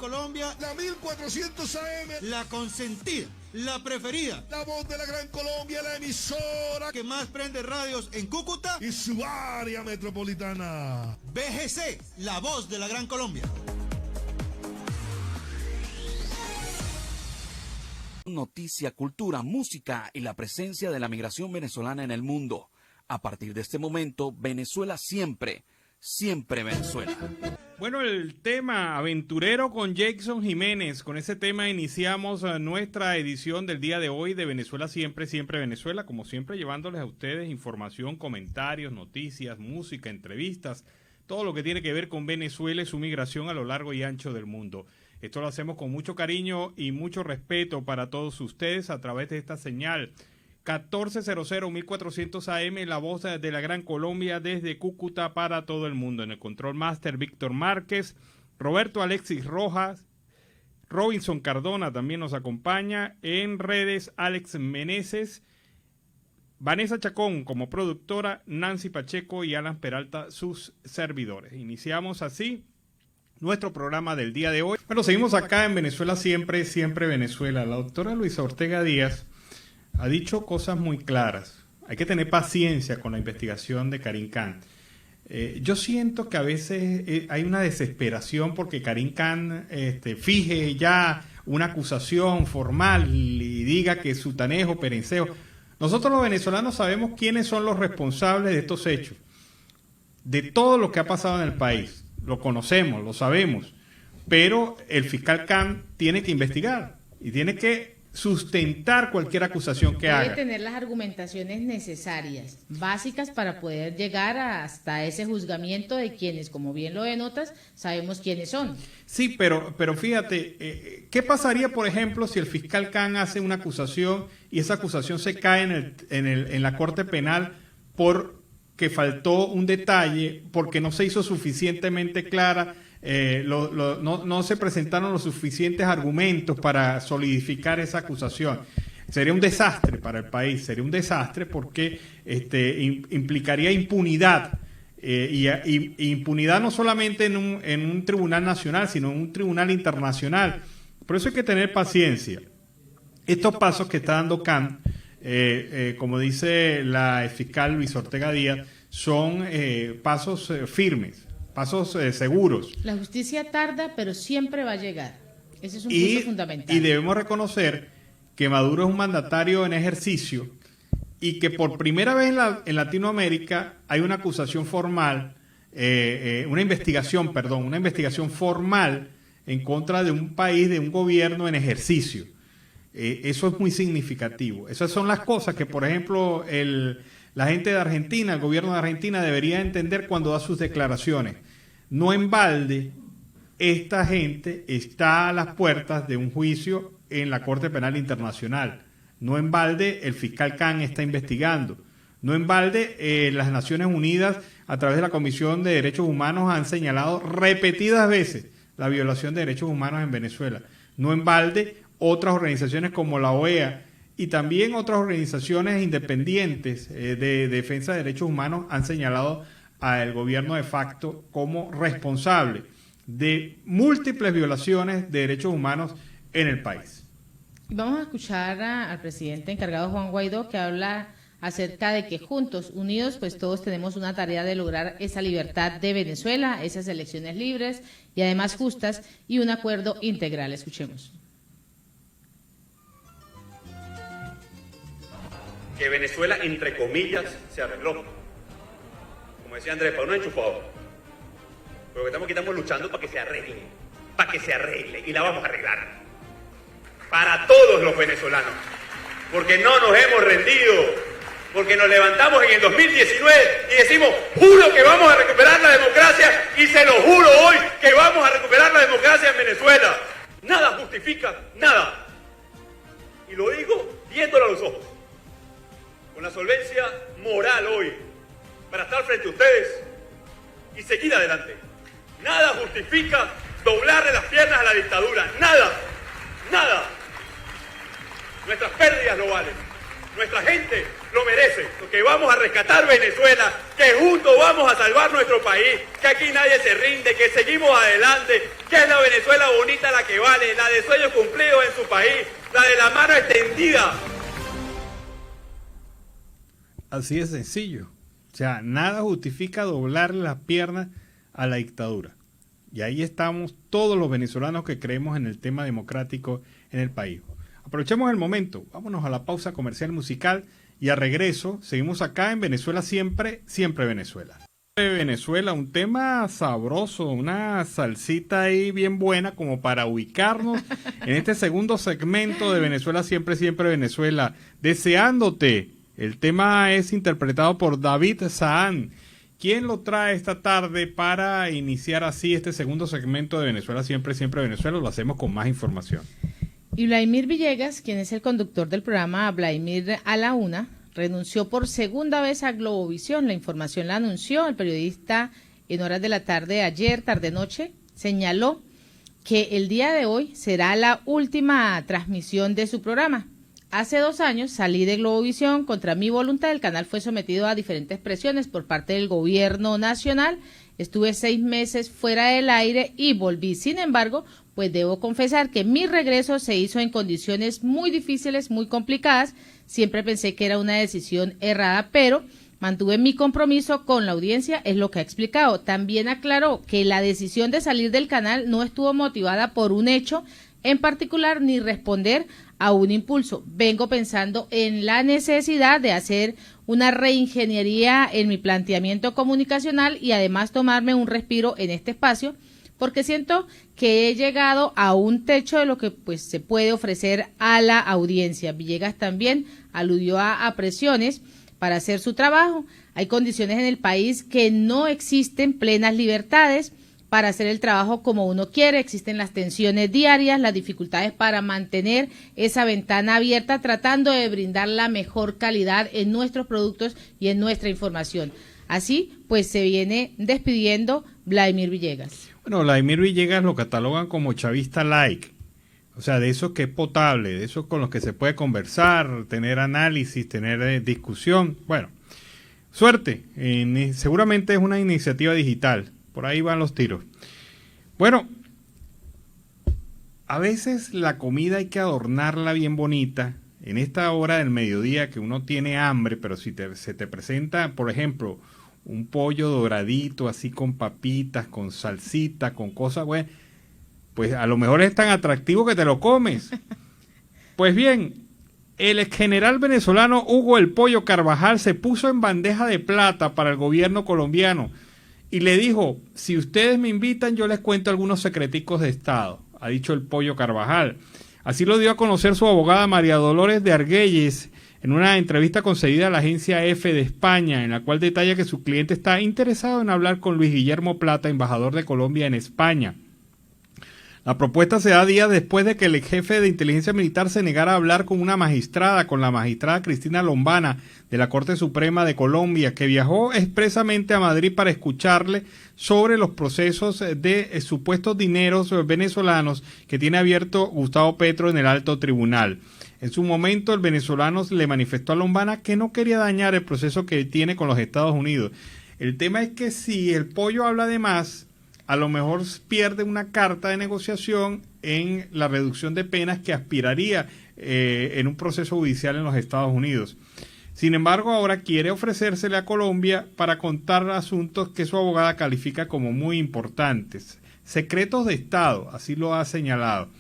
Colombia, la 1400 AM, la consentida, la preferida, la voz de la Gran Colombia, la emisora que más prende radios en Cúcuta y su área metropolitana. BGC, la voz de la Gran Colombia. Noticia, cultura, música y la presencia de la migración venezolana en el mundo. A partir de este momento, Venezuela siempre, siempre Venezuela. Bueno, el tema aventurero con Jackson Jiménez. Con ese tema iniciamos nuestra edición del día de hoy de Venezuela siempre, siempre Venezuela. Como siempre, llevándoles a ustedes información, comentarios, noticias, música, entrevistas, todo lo que tiene que ver con Venezuela y su migración a lo largo y ancho del mundo. Esto lo hacemos con mucho cariño y mucho respeto para todos ustedes a través de esta señal 1400 1400 AM, la voz de la Gran Colombia desde Cúcuta para todo el mundo. En el control master, Víctor Márquez, Roberto Alexis Rojas, Robinson Cardona también nos acompaña. En redes, Alex Meneses, Vanessa Chacón como productora, Nancy Pacheco y Alan Peralta, sus servidores. Iniciamos así nuestro programa del día de hoy. Bueno, seguimos acá en Venezuela siempre, siempre Venezuela. La doctora Luisa Ortega Díaz ha dicho cosas muy claras. Hay que tener paciencia con la investigación de Karim Khan. Yo siento que a veces hay una desesperación porque Karim Khan fije ya una acusación formal y diga que Sutanejo, Perencejo. Nosotros los venezolanos sabemos quiénes son los responsables de estos hechos, de todo lo que ha pasado en el país. Lo conocemos, lo sabemos, pero el fiscal Khan tiene que investigar y tiene que sustentar cualquier acusación que haga. Debe tener las argumentaciones necesarias, básicas para poder llegar hasta ese juzgamiento de quienes, como bien lo denotas, sabemos quiénes son. Sí, pero fíjate, ¿qué pasaría, por ejemplo, si el fiscal Khan hace una acusación y esa acusación se cae en la Corte Penal porque faltó un detalle, porque no se hizo suficientemente clara, no se presentaron los suficientes argumentos para solidificar esa acusación? Sería un desastre para el país, sería un desastre porque implicaría impunidad, y impunidad no solamente en un tribunal nacional, sino en un tribunal internacional. Por eso hay que tener paciencia. Estos pasos que está dando Khan, como dice la fiscal Luis Ortega Díaz, son pasos firmes, pasos seguros. La justicia tarda, pero siempre va a llegar. Ese es un punto fundamental. Y debemos reconocer que Maduro es un mandatario en ejercicio y que por primera vez en Latinoamérica hay una acusación formal, una investigación formal en contra de un país, de un gobierno en ejercicio. Eso es muy significativo. Esas son las cosas que, por ejemplo, la gente de Argentina, el gobierno de Argentina debería entender cuando da sus declaraciones. No en balde, esta gente está a las puertas de un juicio en la Corte Penal Internacional. No en balde, el fiscal Khan está investigando. No en balde, las Naciones Unidas, a través de la Comisión de Derechos Humanos, han señalado repetidas veces la violación de derechos humanos en Venezuela. No en balde, otras organizaciones como la OEA y también otras organizaciones independientes de defensa de derechos humanos han señalado al gobierno de facto como responsable de múltiples violaciones de derechos humanos en el país. Vamos a escuchar al presidente encargado, Juan Guaidó, que habla acerca de que juntos, unidos, pues todos tenemos una tarea de lograr esa libertad de Venezuela, esas elecciones libres y además justas y un acuerdo integral. Escuchemos. Que Venezuela, entre comillas, se arregló. Como decía Andrés, para uno enchufado. Pero que estamos luchando para que se arregle, y la vamos a arreglar. Para todos los venezolanos. Porque no nos hemos rendido, porque nos levantamos en el 2019 y decimos, juro que vamos a recuperar la democracia, y se lo juro hoy que vamos a recuperar la democracia en Venezuela. Nada justifica nada. Y lo digo viéndolo a los ojos. Con la solvencia moral hoy, para estar frente a ustedes y seguir adelante. Nada justifica doblarle las piernas a la dictadura. Nada, nada. Nuestras pérdidas lo valen. Nuestra gente lo merece. Porque vamos a rescatar Venezuela, que juntos vamos a salvar nuestro país, que aquí nadie se rinde, que seguimos adelante, que es la Venezuela bonita la que vale, la de sueños cumplidos en su país, la de la mano extendida. Así de sencillo. O sea, nada justifica doblarle las piernas a la dictadura. Y ahí estamos todos los venezolanos que creemos en el tema democrático en el país. Aprovechemos el momento, vámonos a la pausa comercial musical y a regreso seguimos acá en Venezuela siempre, siempre Venezuela. Venezuela, un tema sabroso, una salsita ahí bien buena como para ubicarnos en este segundo segmento de Venezuela siempre, siempre Venezuela. Deseándote. El tema es interpretado por David Zahán. ¿Quién lo trae esta tarde para iniciar así este segundo segmento de Venezuela siempre, siempre Venezuela? Lo hacemos con más información. Y Vladimir Villegas, quien es el conductor del programa Vladimir a la Una, renunció por segunda vez a Globovisión. La información la anunció el periodista en horas de la tarde ayer, tarde-noche. Señaló que el día de hoy será la última transmisión de su programa. Hace 2 años salí de Globovisión contra mi voluntad. El canal fue sometido a diferentes presiones por parte del gobierno nacional. Estuve 6 meses fuera del aire y volví. Sin embargo, pues debo confesar que mi regreso se hizo en condiciones muy difíciles, muy complicadas. Siempre pensé que era una decisión errada, pero mantuve mi compromiso con la audiencia, es lo que ha explicado. También aclaró que la decisión de salir del canal no estuvo motivada por un hecho en particular ni responder a un impulso. Vengo pensando en la necesidad de hacer una reingeniería en mi planteamiento comunicacional y además tomarme un respiro en este espacio, porque siento que he llegado a un techo de lo que pues se puede ofrecer a la audiencia. Villegas también aludió a presiones para hacer su trabajo. Hay condiciones en el país que no existen plenas libertades para hacer el trabajo como uno quiere, existen las tensiones diarias, las dificultades para mantener esa ventana abierta, tratando de brindar la mejor calidad en nuestros productos y en nuestra información. Así, pues se viene despidiendo Vladimir Villegas. Bueno, Vladimir Villegas lo catalogan como chavista like, o sea, de esos que es potable, de esos con los que se puede conversar, tener análisis, tener discusión. Bueno, suerte, seguramente es una iniciativa digital. Por ahí van los tiros. Bueno, a veces la comida hay que adornarla bien bonita. En esta hora del mediodía que uno tiene hambre, pero si se te presenta, por ejemplo, un pollo doradito, así con papitas, con salsita, con cosas buenas, pues a lo mejor es tan atractivo que te lo comes. Pues bien, el ex general venezolano Hugo El Pollo Carvajal se puso en bandeja de plata para el gobierno colombiano y le dijo, si ustedes me invitan, yo les cuento algunos secreticos de Estado, ha dicho el Pollo Carvajal. Así lo dio a conocer su abogada María Dolores de Argüelles en una entrevista concedida a la agencia EFE de España, en la cual detalla que su cliente está interesado en hablar con Luis Guillermo Plata, embajador de Colombia en España. La propuesta se da días después de que el jefe de inteligencia militar se negara a hablar con la magistrada Cristina Lombana de la Corte Suprema de Colombia, que viajó expresamente a Madrid para escucharle sobre los procesos de supuestos dineros venezolanos que tiene abierto Gustavo Petro en el alto tribunal. En su momento, el venezolano le manifestó a Lombana que no quería dañar el proceso que tiene con los Estados Unidos. El tema es que si el Pollo habla de más, a lo mejor pierde una carta de negociación en la reducción de penas que aspiraría en un proceso judicial en los Estados Unidos. Sin embargo, ahora quiere ofrecérsele a Colombia para contar asuntos que su abogada califica como muy importantes. Secretos de Estado, así lo ha señalado.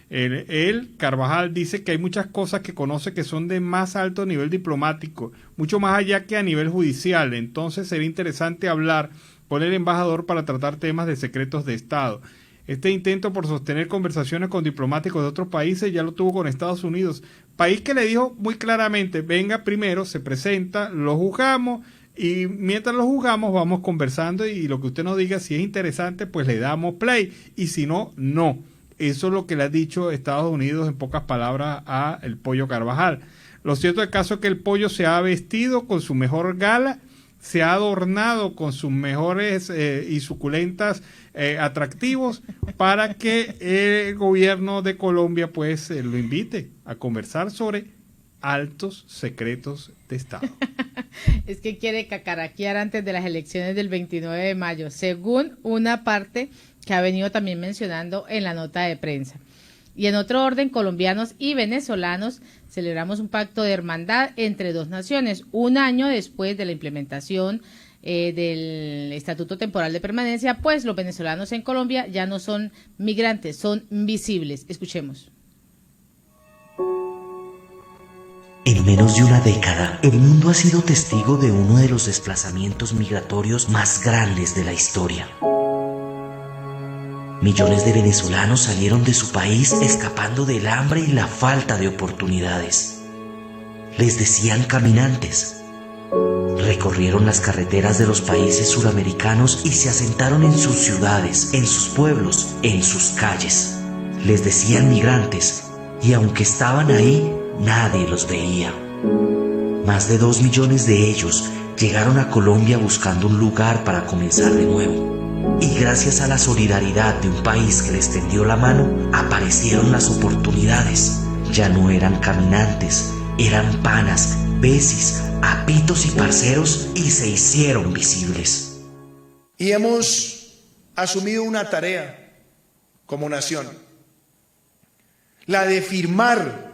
Él, Carvajal, dice que hay muchas cosas que conoce que son de más alto nivel diplomático, mucho más allá que a nivel judicial. Entonces sería interesante hablar con el embajador para tratar temas de secretos de Estado. Este intento por sostener conversaciones con diplomáticos de otros países ya lo tuvo con Estados Unidos, país que le dijo muy claramente, venga primero, se presenta, lo juzgamos y mientras lo juzgamos vamos conversando y lo que usted nos diga, si es interesante, pues le damos play y si no, no. Eso es lo que le ha dicho Estados Unidos en pocas palabras a el Pollo Carvajal. Lo cierto del caso es que el Pollo se ha vestido con su mejor gala, se ha adornado con sus mejores y suculentas atractivos para que el gobierno de Colombia pues lo invite a conversar sobre altos secretos de Estado. Es que quiere cacaraquear antes de las elecciones del 29 de mayo. Según una parte que ha venido también mencionando en la nota de prensa. Y en otro orden, colombianos y venezolanos celebramos un pacto de hermandad entre dos naciones, un año después de la implementación del Estatuto Temporal de Permanencia, pues los venezolanos en Colombia ya no son migrantes, son visibles. Escuchemos. En menos de una década, el mundo ha sido testigo de uno de los desplazamientos migratorios más grandes de la historia. Millones de venezolanos salieron de su país escapando del hambre y la falta de oportunidades. Les decían caminantes. Recorrieron las carreteras de los países suramericanos y se asentaron en sus ciudades, en sus pueblos, en sus calles. Les decían migrantes, y aunque estaban ahí, nadie los veía. Más de 2 millones de ellos llegaron a Colombia buscando un lugar para comenzar de nuevo. Y gracias a la solidaridad de un país que les tendió la mano, aparecieron las oportunidades. Ya no eran caminantes, eran panas, besis, apitos y parceros, y se hicieron visibles. Y hemos asumido una tarea como nación, la de firmar,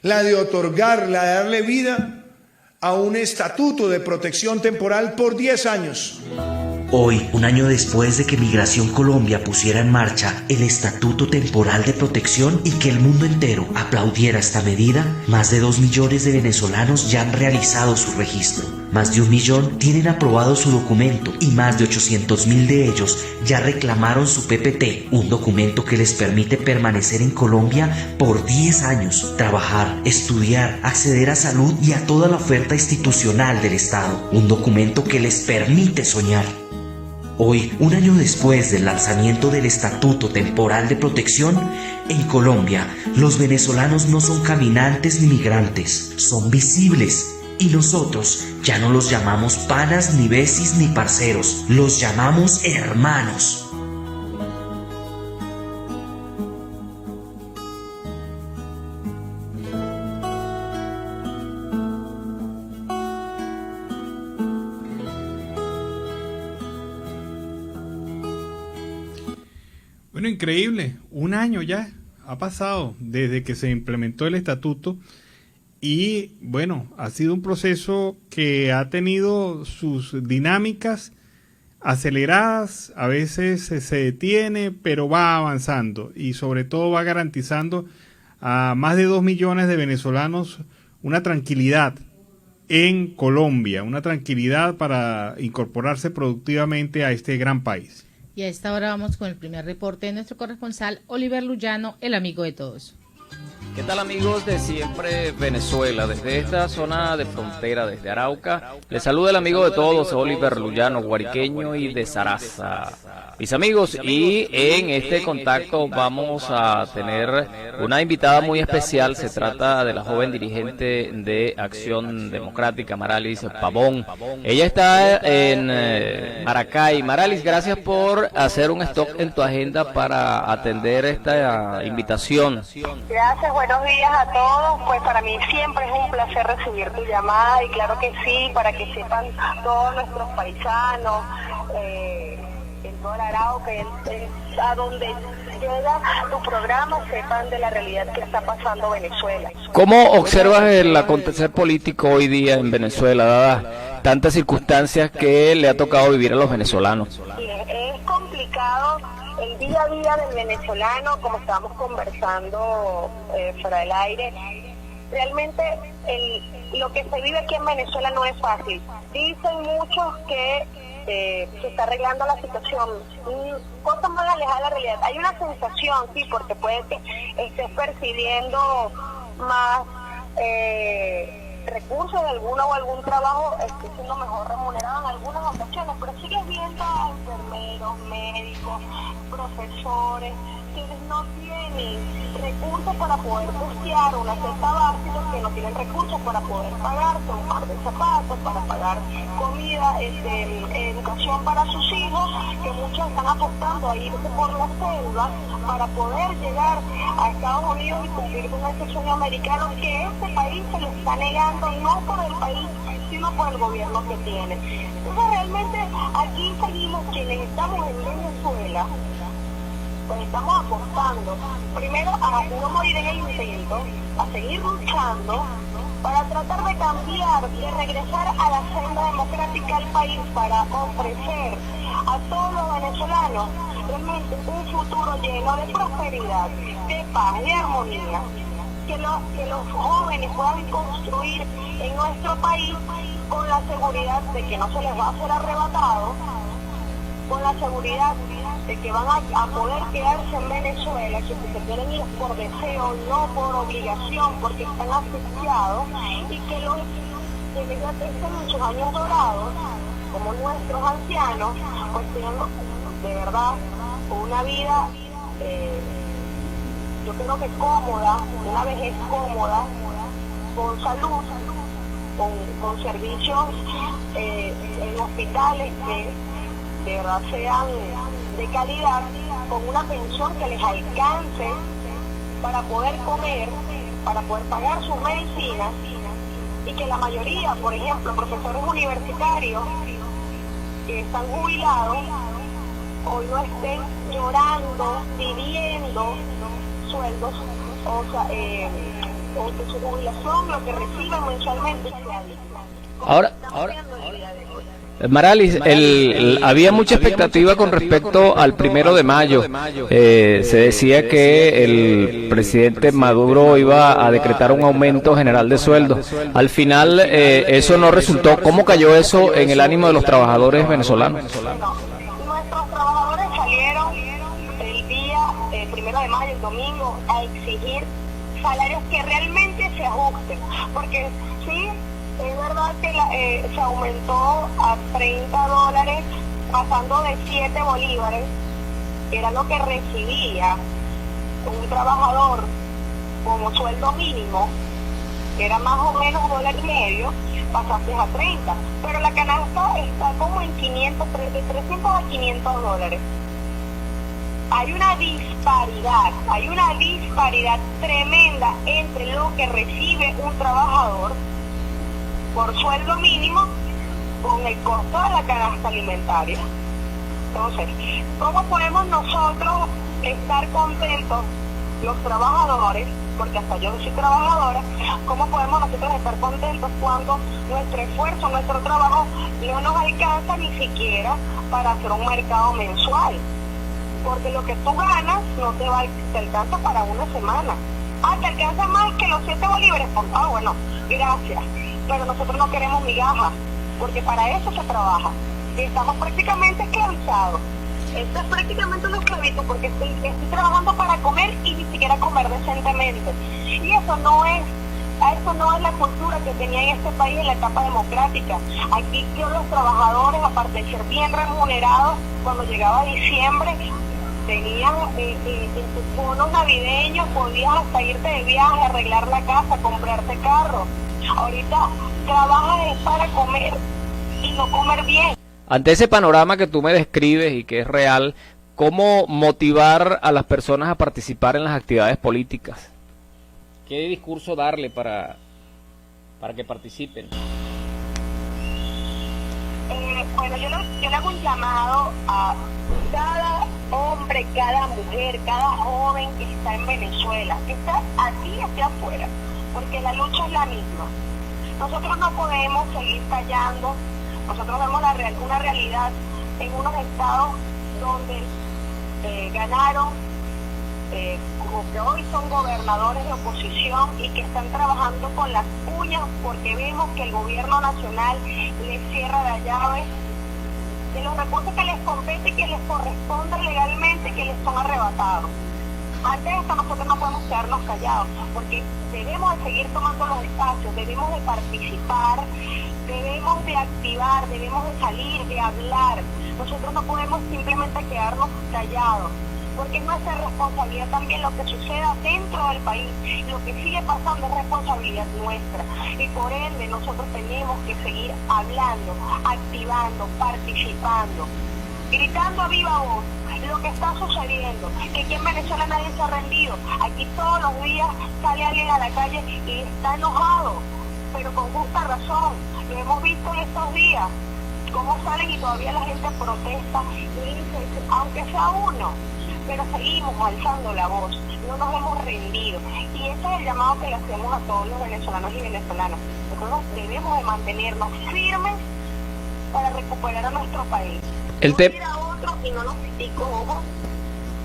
la de otorgar, la de darle vida a un estatuto de protección temporal por 10 años. Hoy, un año después de que Migración Colombia pusiera en marcha el Estatuto Temporal de Protección y que el mundo entero aplaudiera esta medida, más de 2 millones de venezolanos ya han realizado su registro. Más de 1 millón tienen aprobado su documento y más de 800.000 de ellos ya reclamaron su PPT, un documento que les permite permanecer en Colombia por 10 años, trabajar, estudiar, acceder a salud y a toda la oferta institucional del Estado. Un documento que les permite soñar. Hoy, un año después del lanzamiento del Estatuto Temporal de Protección, en Colombia, los venezolanos no son caminantes ni migrantes, son visibles. Y nosotros ya no los llamamos panas, ni besis, ni parceros, los llamamos hermanos. Bueno, increíble, 1 año ya ha pasado desde que se implementó el estatuto y bueno, ha sido un proceso que ha tenido sus dinámicas aceleradas, a veces se detiene, pero va avanzando y sobre todo va garantizando a más de 2 millones de venezolanos una tranquilidad en Colombia, una tranquilidad para incorporarse productivamente a este gran país. Y a esta hora vamos con el primer reporte de nuestro corresponsal Oliver Luyano, el amigo de todos. ¿Qué tal, amigos de Siempre Venezuela? Desde esta zona de frontera, desde Arauca, les saluda el amigo de todos, Oliver Luyano, guariqueño y de Saraza. Mis amigos, y en este contacto vamos a tener una invitada muy especial. Se trata de la joven dirigente de Acción Democrática, Maralis Pavón. Ella está en Maracay. Maralis, gracias por hacer un stop en tu agenda para atender esta invitación. Gracias, buenos días a todos. Pues para mí siempre es un placer recibir tu llamada y claro que sí, para que sepan todos nuestros paisanos, en toda la Arauca, a donde llega tu programa, sepan de la realidad que está pasando Venezuela. ¿Cómo observas el acontecer político hoy día en Venezuela, dadas tantas circunstancias que le ha tocado vivir a los venezolanos? Es complicado el día a día del venezolano, como estábamos conversando fuera del aire. Realmente lo que se vive aquí en Venezuela no es fácil. Dicen muchos que se está arreglando la situación, cosas más alejadas de la realidad. Hay una sensación, sí, porque puede que estés percibiendo más recursos de alguno o algún trabajo, esté siendo mejor remunerado en algunas ocasiones, pero sigues viendo a enfermeros, médicos, profesores, quienes no tienen recursos para poder costear una cesta básica, que no tienen recursos para poder pagarse un par de zapatos, para pagar comida, educación para sus hijos, que muchos están apostando a irse por la selva para poder llegar a Estados Unidos y cumplir con ese sueño americano que este país se le está negando, no por el país, sino por el gobierno que tiene. Entonces realmente aquí seguimos quienes estamos en Venezuela, pues estamos apostando primero a no morir en el intento, a seguir luchando para tratar de cambiar, de regresar a la senda democrática del país para ofrecer a todos los venezolanos realmente un futuro lleno de prosperidad, de paz, de armonía, que los jóvenes puedan construir en nuestro país con la seguridad de que no se les va a ser arrebatado, con la seguridad de que van a poder quedarse en Venezuela, que si se quieren ir por deseo, no por obligación, porque están asfixiados, y que los que ya tengan muchos años dorados, como nuestros ancianos, pues tengan de verdad una vida, yo creo que cómoda, una vejez cómoda, con salud, con servicios en hospitales que de verdad sean de calidad, con una pensión que les alcance para poder comer, para poder pagar sus medicinas, y que la mayoría, por ejemplo, profesores universitarios que están jubilados, hoy no estén llorando, pidiendo sueldos, o sea, o de su jubilación, lo que reciben mensualmente. Ahora Maralis, había mucha expectativa con respecto al 1 de mayo. Se decía que el presidente Maduro iba a decretar un aumento general de sueldos. Al final eso no resultó. ¿Cómo cayó eso en el ánimo de los trabajadores venezolanos? Nuestros trabajadores salieron el día 1 de mayo, el domingo, a exigir salarios que realmente se ajusten, porque sí, es verdad que se aumentó a $30, pasando de 7 bolívares, que era lo que recibía un trabajador como sueldo mínimo, que era más o menos $1.50, pasaste a 30, pero la canasta está como en 500, de 300 a $500. Hay una disparidad tremenda entre lo que recibe un trabajador por sueldo mínimo con el costo de la canasta alimentaria. Entonces, ¿cómo podemos nosotros estar contentos, los trabajadores, porque hasta yo soy trabajadora, cómo podemos nosotros estar contentos cuando nuestro esfuerzo, nuestro trabajo no nos alcanza ni siquiera para hacer un mercado mensual? Porque lo que tú ganas no te alcanza para una semana. Te alcanza más que los 7 bolívares. Bueno, gracias. Pero nosotros no queremos migajas, porque para eso se trabaja. Y estamos prácticamente esclavizados. Esto es prácticamente una esclavitud, porque estoy trabajando para comer y ni siquiera comer decentemente. Y eso no es la cultura que tenía en este país en la etapa democrática. Aquí los trabajadores, aparte de ser bien remunerados, cuando llegaba diciembre, tenían en sus bonos navideños, podías hasta irte de viaje, arreglar la casa, comprarte carro. Ahorita trabajas para comer y no comer bien. Ante ese panorama que tú me describes y que es real, ¿cómo motivar a las personas a participar en las actividades políticas? ¿Qué discurso darle para que participen? Bueno, yo le hago un llamado a cada hombre, cada mujer, cada joven que está en Venezuela, que está aquí y hacia afuera, porque la lucha es la misma. Nosotros no podemos seguir callando. Nosotros vemos una realidad en unos estados donde ganaron, como que hoy son gobernadores de oposición y que están trabajando con las uñas porque vemos que el gobierno nacional les cierra la llave de los recursos que les compete y que les corresponde legalmente, que les son arrebatados. Ante esto nosotros no podemos quedarnos callados, porque debemos de seguir tomando los espacios, debemos de participar, debemos de activar, debemos de salir, de hablar. Nosotros no podemos simplemente quedarnos callados, porque es nuestra responsabilidad también lo que suceda dentro del país. Lo que sigue pasando es responsabilidad nuestra, y por ende nosotros tenemos que seguir hablando, activando, participando, gritando a viva voz lo que está sucediendo, que aquí en Venezuela nadie se ha rendido. Aquí todos los días sale alguien a la calle y está enojado, pero con justa razón. Lo hemos visto en estos días, cómo salen y todavía la gente protesta, y dice, aunque sea uno, pero seguimos alzando la voz, no nos hemos rendido. Y ese es el llamado que le hacemos a todos los venezolanos y venezolanas. Nosotros debemos de mantenernos firmes para recuperar a nuestro país. No ir a otro y no los critico, ojo,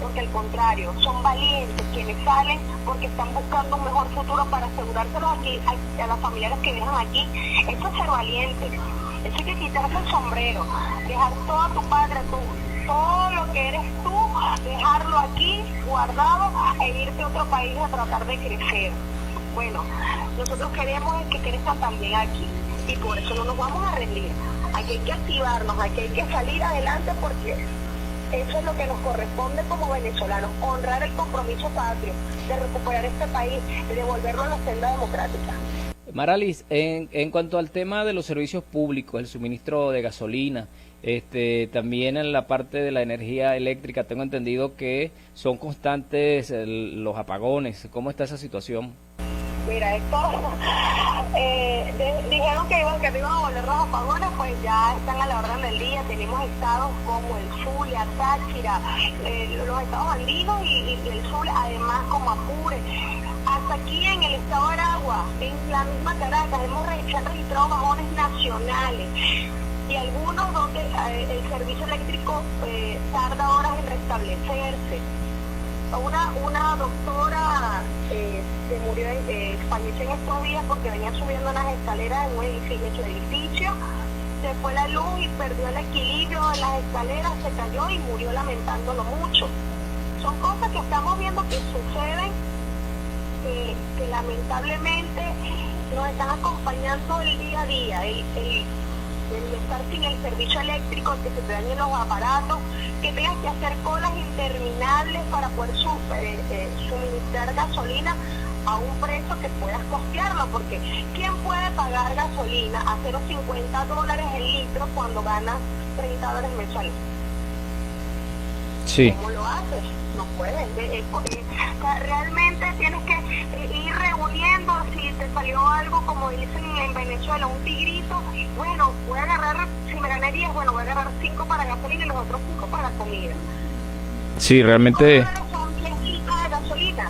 porque al contrario, son valientes quienes salen porque están buscando un mejor futuro para asegurárselo aquí a las familiares que dejan aquí. Eso es ser valiente, eso hay que quitarse el sombrero, dejar toda tu patria, todo lo que eres tú, dejarlo aquí guardado e irte a otro país a tratar de crecer. Bueno, nosotros queremos que crezcan también aquí y por eso no nos vamos a rendir. Aquí hay que activarnos, aquí hay que salir adelante porque eso es lo que nos corresponde como venezolanos, honrar el compromiso patrio de recuperar este país y devolverlo a la senda democrática. Maralis, en cuanto al tema de los servicios públicos, el suministro de gasolina, también en la parte de la energía eléctrica, tengo entendido que son constantes los apagones. ¿Cómo está esa situación? Mira, esto dijeron que iban a volver los apagones, pues ya están a la orden del día. Tenemos estados como el Zulia, Táchira, los estados andinos y el Zulia, además como Apure. Hasta aquí en el estado de Aragua, en la misma Caracas, se han registrado bajones nacionales y algunos donde el servicio eléctrico tarda horas en restablecerse. Una doctora se murió, falleció en estos días porque venía subiendo unas escaleras en un edificio, se fue la luz y perdió el equilibrio en las escaleras, se cayó y murió lamentándolo mucho. Son cosas que estamos viendo que suceden, que lamentablemente nos están acompañando el día a día, el estar sin el servicio eléctrico, que se te dañen los aparatos, que tengas que hacer colas interminables para poder suministrar gasolina a un precio que puedas costearlo, porque ¿quién puede pagar gasolina a $0.50 el litro cuando ganas $30 mensuales? Sí. ¿Cómo lo haces? No puedes. Realmente tienes que ir reuniendo. Si te salió algo, como dicen en Venezuela, un tigrito, bueno, voy a agarrar, si me ganarías, bueno, voy a agarrar 5 para gasolina y los otros 5 para comida. Sí, realmente. Son 10 litros de gasolina.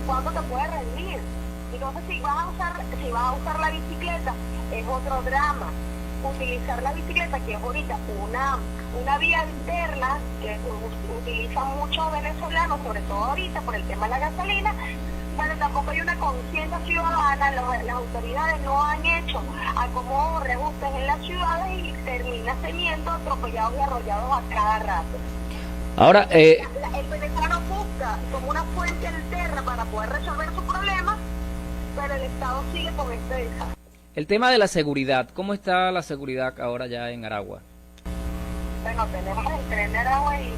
¿Cuánto te puede rendir? Entonces, si vas a usar la bicicleta, es otro drama. Utilizar la bicicleta, que es ahorita una vía alterna que utilizan muchos venezolanos, sobre todo ahorita por el tema de la gasolina, pero tampoco hay una conciencia ciudadana. Las autoridades no han hecho acomodos, reajustes en las ciudades y termina teniendo atropellados y arrollados a cada rato. Ahora, el venezolano busca como una fuente alterna para poder resolver su problema, pero el Estado sigue con este desastre. El tema de la seguridad, ¿cómo está la seguridad ahora ya en Aragua? Bueno, tenemos el tren de Aragua y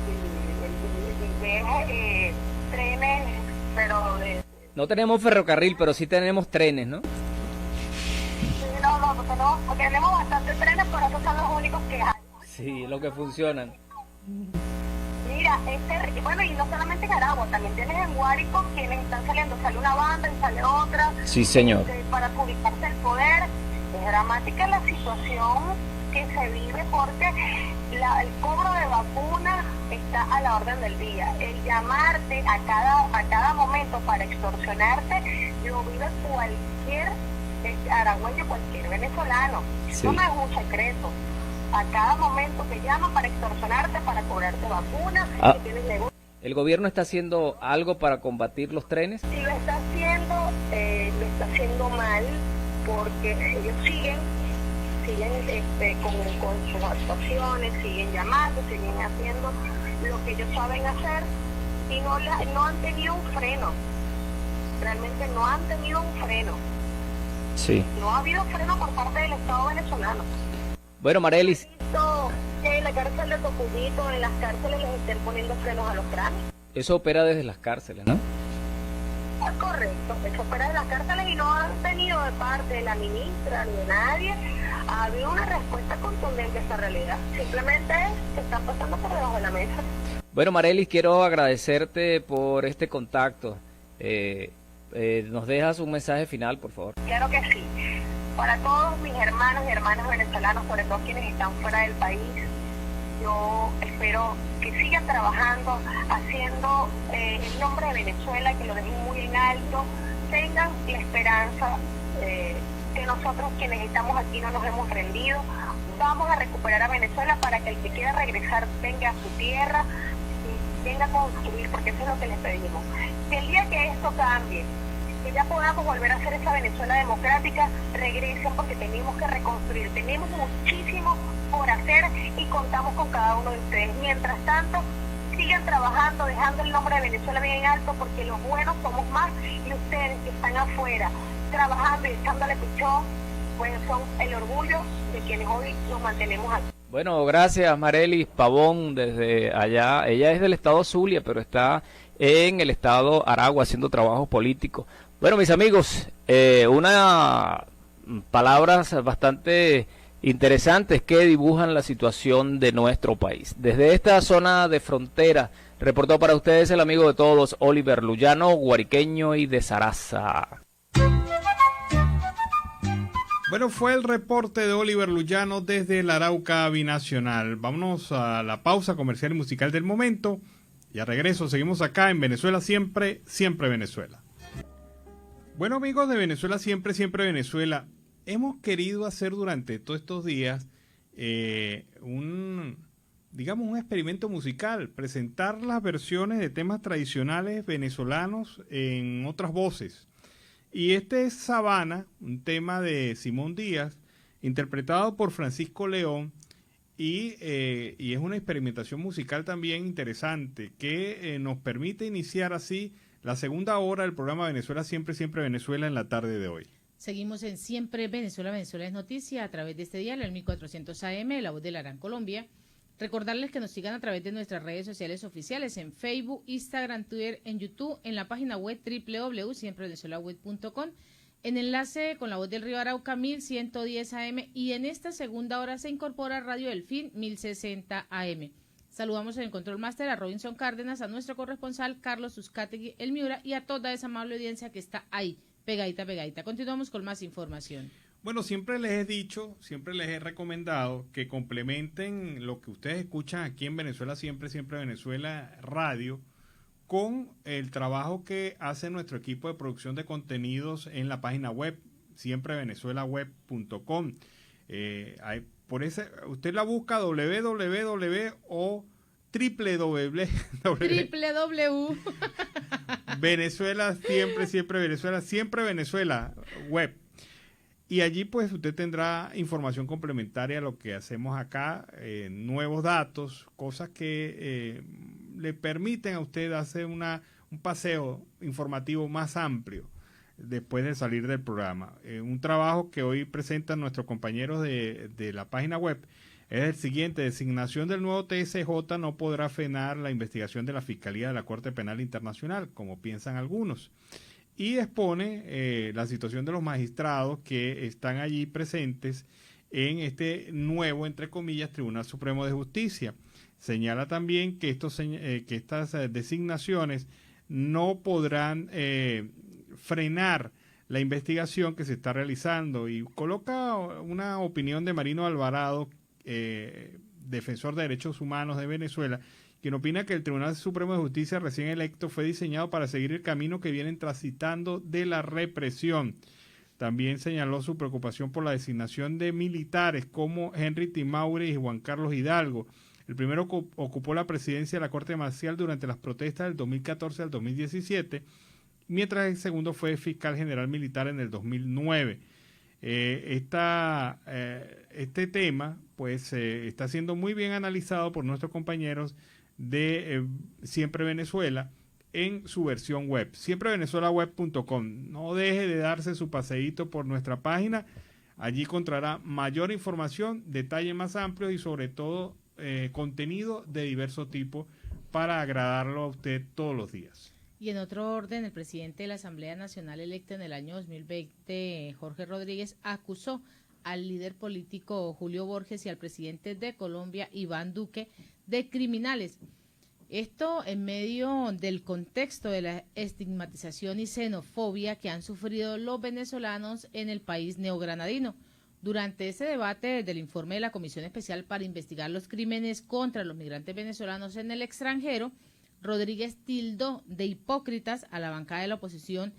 trenes, pero no tenemos ferrocarril, pero sí tenemos trenes, ¿no? Sí, no, tenemos bastantes trenes, pero esos son los únicos que hay. Sí, los que funcionan. Mira, bueno, y no solamente en Aragua, también tienes en Guárico quienes están saliendo, sale una banda y sale otra. Sí, señor. Para adjudicarse el poder. Es dramática la situación que se vive porque el cobro de vacunas está a la orden del día. El llamarte a cada momento para extorsionarte lo vive cualquier aragüeño, cualquier venezolano. Sí. No es un secreto. A cada momento te llaman para extorsionarte, para cobrarte vacunas, que tienes negocio. ¿El gobierno está haciendo algo para combatir los trenes? Sí, lo está haciendo mal, porque ellos siguen con sus actuaciones, siguen llamando, siguen haciendo lo que ellos saben hacer y no han tenido un freno. Realmente no han tenido un freno. Sí. No ha habido freno por parte del Estado venezolano. Bueno, Marelis. En la cárcel de Tocuyito, en las cárceles les estén poniendo frenos a los trámites. Eso opera desde las cárceles, ¿no? Correcto, eso opera desde las cárceles y no han tenido de parte de la ministra ni de nadie. Ha habido una respuesta contundente a esta realidad. Simplemente se están pasando por debajo de la mesa. Bueno, Marelis, quiero agradecerte por este contacto. ¿Nos dejas un mensaje final, por favor? Claro que sí. Para todos mis hermanos y hermanas venezolanos, sobre todo quienes están fuera del país, yo espero que sigan trabajando, haciendo el nombre de Venezuela, que lo dejen muy en alto, tengan la esperanza que nosotros quienes estamos aquí no nos hemos rendido. Vamos a recuperar a Venezuela para que el que quiera regresar venga a su tierra y venga a construir, porque eso es lo que les pedimos. Si el día que esto cambie, que ya podamos volver a hacer esa Venezuela democrática, regresen, porque tenemos que reconstruir, tenemos muchísimo por hacer y contamos con cada uno de ustedes. Mientras tanto, sigan trabajando, dejando el nombre de Venezuela bien alto, porque los buenos somos más, y ustedes que están afuera trabajando y echándole pichón, pues son el orgullo de quienes hoy nos mantenemos aquí. Bueno, gracias Marelis Pavón desde allá. Ella es del estado Zulia, pero está en el estado Aragua haciendo trabajo político. Bueno, mis amigos, unas palabras bastante interesantes que dibujan la situación de nuestro país. Desde esta zona de frontera, reportó para ustedes el amigo de todos, Oliver Luyano, guariqueño y de Zaraza. Bueno, fue el reporte de Oliver Luyano desde el Arauca Binacional. Vámonos a la pausa comercial y musical del momento y a regreso seguimos acá en Venezuela Siempre, Siempre Venezuela. Bueno, amigos de Venezuela Siempre, Siempre Venezuela, hemos querido hacer durante todos estos días un experimento musical, presentar las versiones de temas tradicionales venezolanos en otras voces. Y este es Sabana, un tema de Simón Díaz, interpretado por Francisco León, y es una experimentación musical también interesante que nos permite iniciar así la segunda hora del programa Venezuela Siempre, Siempre Venezuela en la tarde de hoy. Seguimos en Siempre Venezuela, Venezuela es noticia a través de este diario, el 1400 AM, La Voz de la Gran Colombia. Recordarles que nos sigan a través de nuestras redes sociales oficiales en Facebook, Instagram, Twitter, en YouTube, en la página web www.siemprevenezuelaweb.com, en enlace con La Voz del Río Arauca 1110 AM, y en esta segunda hora se incorpora Radio Delfín 1060 AM. Saludamos en el Control Master a Robinson Cárdenas, a nuestro corresponsal Carlos Uzcategui, el Miura, y a toda esa amable audiencia que está ahí, pegadita. Continuamos con más información. Bueno, siempre les he dicho, siempre les he recomendado que complementen lo que ustedes escuchan aquí en Venezuela Siempre, Siempre Venezuela Radio con el trabajo que hace nuestro equipo de producción de contenidos en la página web, siemprevenezuelaweb.com. Por ese, usted la busca www o www. Venezuela Siempre, Siempre Venezuela, Siempre Venezuela Web. Y allí pues usted tendrá información complementaria a lo que hacemos acá, nuevos datos, cosas que le permiten a usted hacer un paseo informativo más amplio después de salir del programa. Un trabajo que hoy presentan nuestros compañeros de la página web es el siguiente: designación del nuevo TSJ no podrá frenar la investigación de la Fiscalía de la Corte Penal Internacional, como piensan algunos. Y expone la situación de los magistrados que están allí presentes en este nuevo, entre comillas, Tribunal Supremo de Justicia. Señala también que estas designaciones no podrán frenar la investigación que se está realizando, y coloca una opinión de Marino Alvarado, defensor de derechos humanos de Venezuela, quien opina que el Tribunal Supremo de Justicia recién electo fue diseñado para seguir el camino que vienen transitando de la represión. También señaló su preocupación por la designación de militares como Henry Timaure y Juan Carlos Hidalgo. El primero ocupó la presidencia de la Corte Marcial durante las protestas del 2014 al 2017, mientras el segundo fue fiscal general militar en el 2009. Este tema pues está siendo muy bien analizado por nuestros compañeros de Siempre Venezuela en su versión web, siemprevenezuelaweb.com. No deje de darse su paseíto por nuestra página, allí encontrará mayor información, detalles más amplios y sobre todo contenido de diverso tipo para agradarlo a usted todos los días. Y en otro orden, el presidente de la Asamblea Nacional electa en el año 2020, Jorge Rodríguez, acusó al líder político Julio Borges y al presidente de Colombia, Iván Duque, de criminales. Esto en medio del contexto de la estigmatización y xenofobia que han sufrido los venezolanos en el país neogranadino. Durante ese debate del informe de la Comisión Especial para investigar los crímenes contra los migrantes venezolanos en el extranjero, Rodríguez tildó de hipócritas a la bancada de la oposición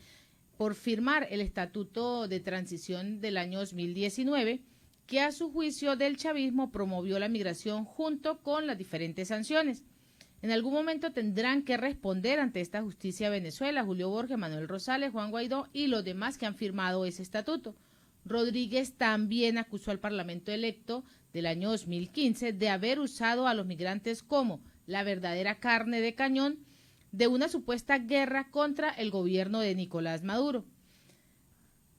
por firmar el Estatuto de Transición del año 2019, que a su juicio del chavismo promovió la migración junto con las diferentes sanciones. En algún momento tendrán que responder ante esta justicia de Venezuela, Julio Borges, Manuel Rosales, Juan Guaidó y los demás que han firmado ese estatuto. Rodríguez también acusó al Parlamento electo del año 2015 de haber usado a los migrantes como la verdadera carne de cañón de una supuesta guerra contra el gobierno de Nicolás Maduro.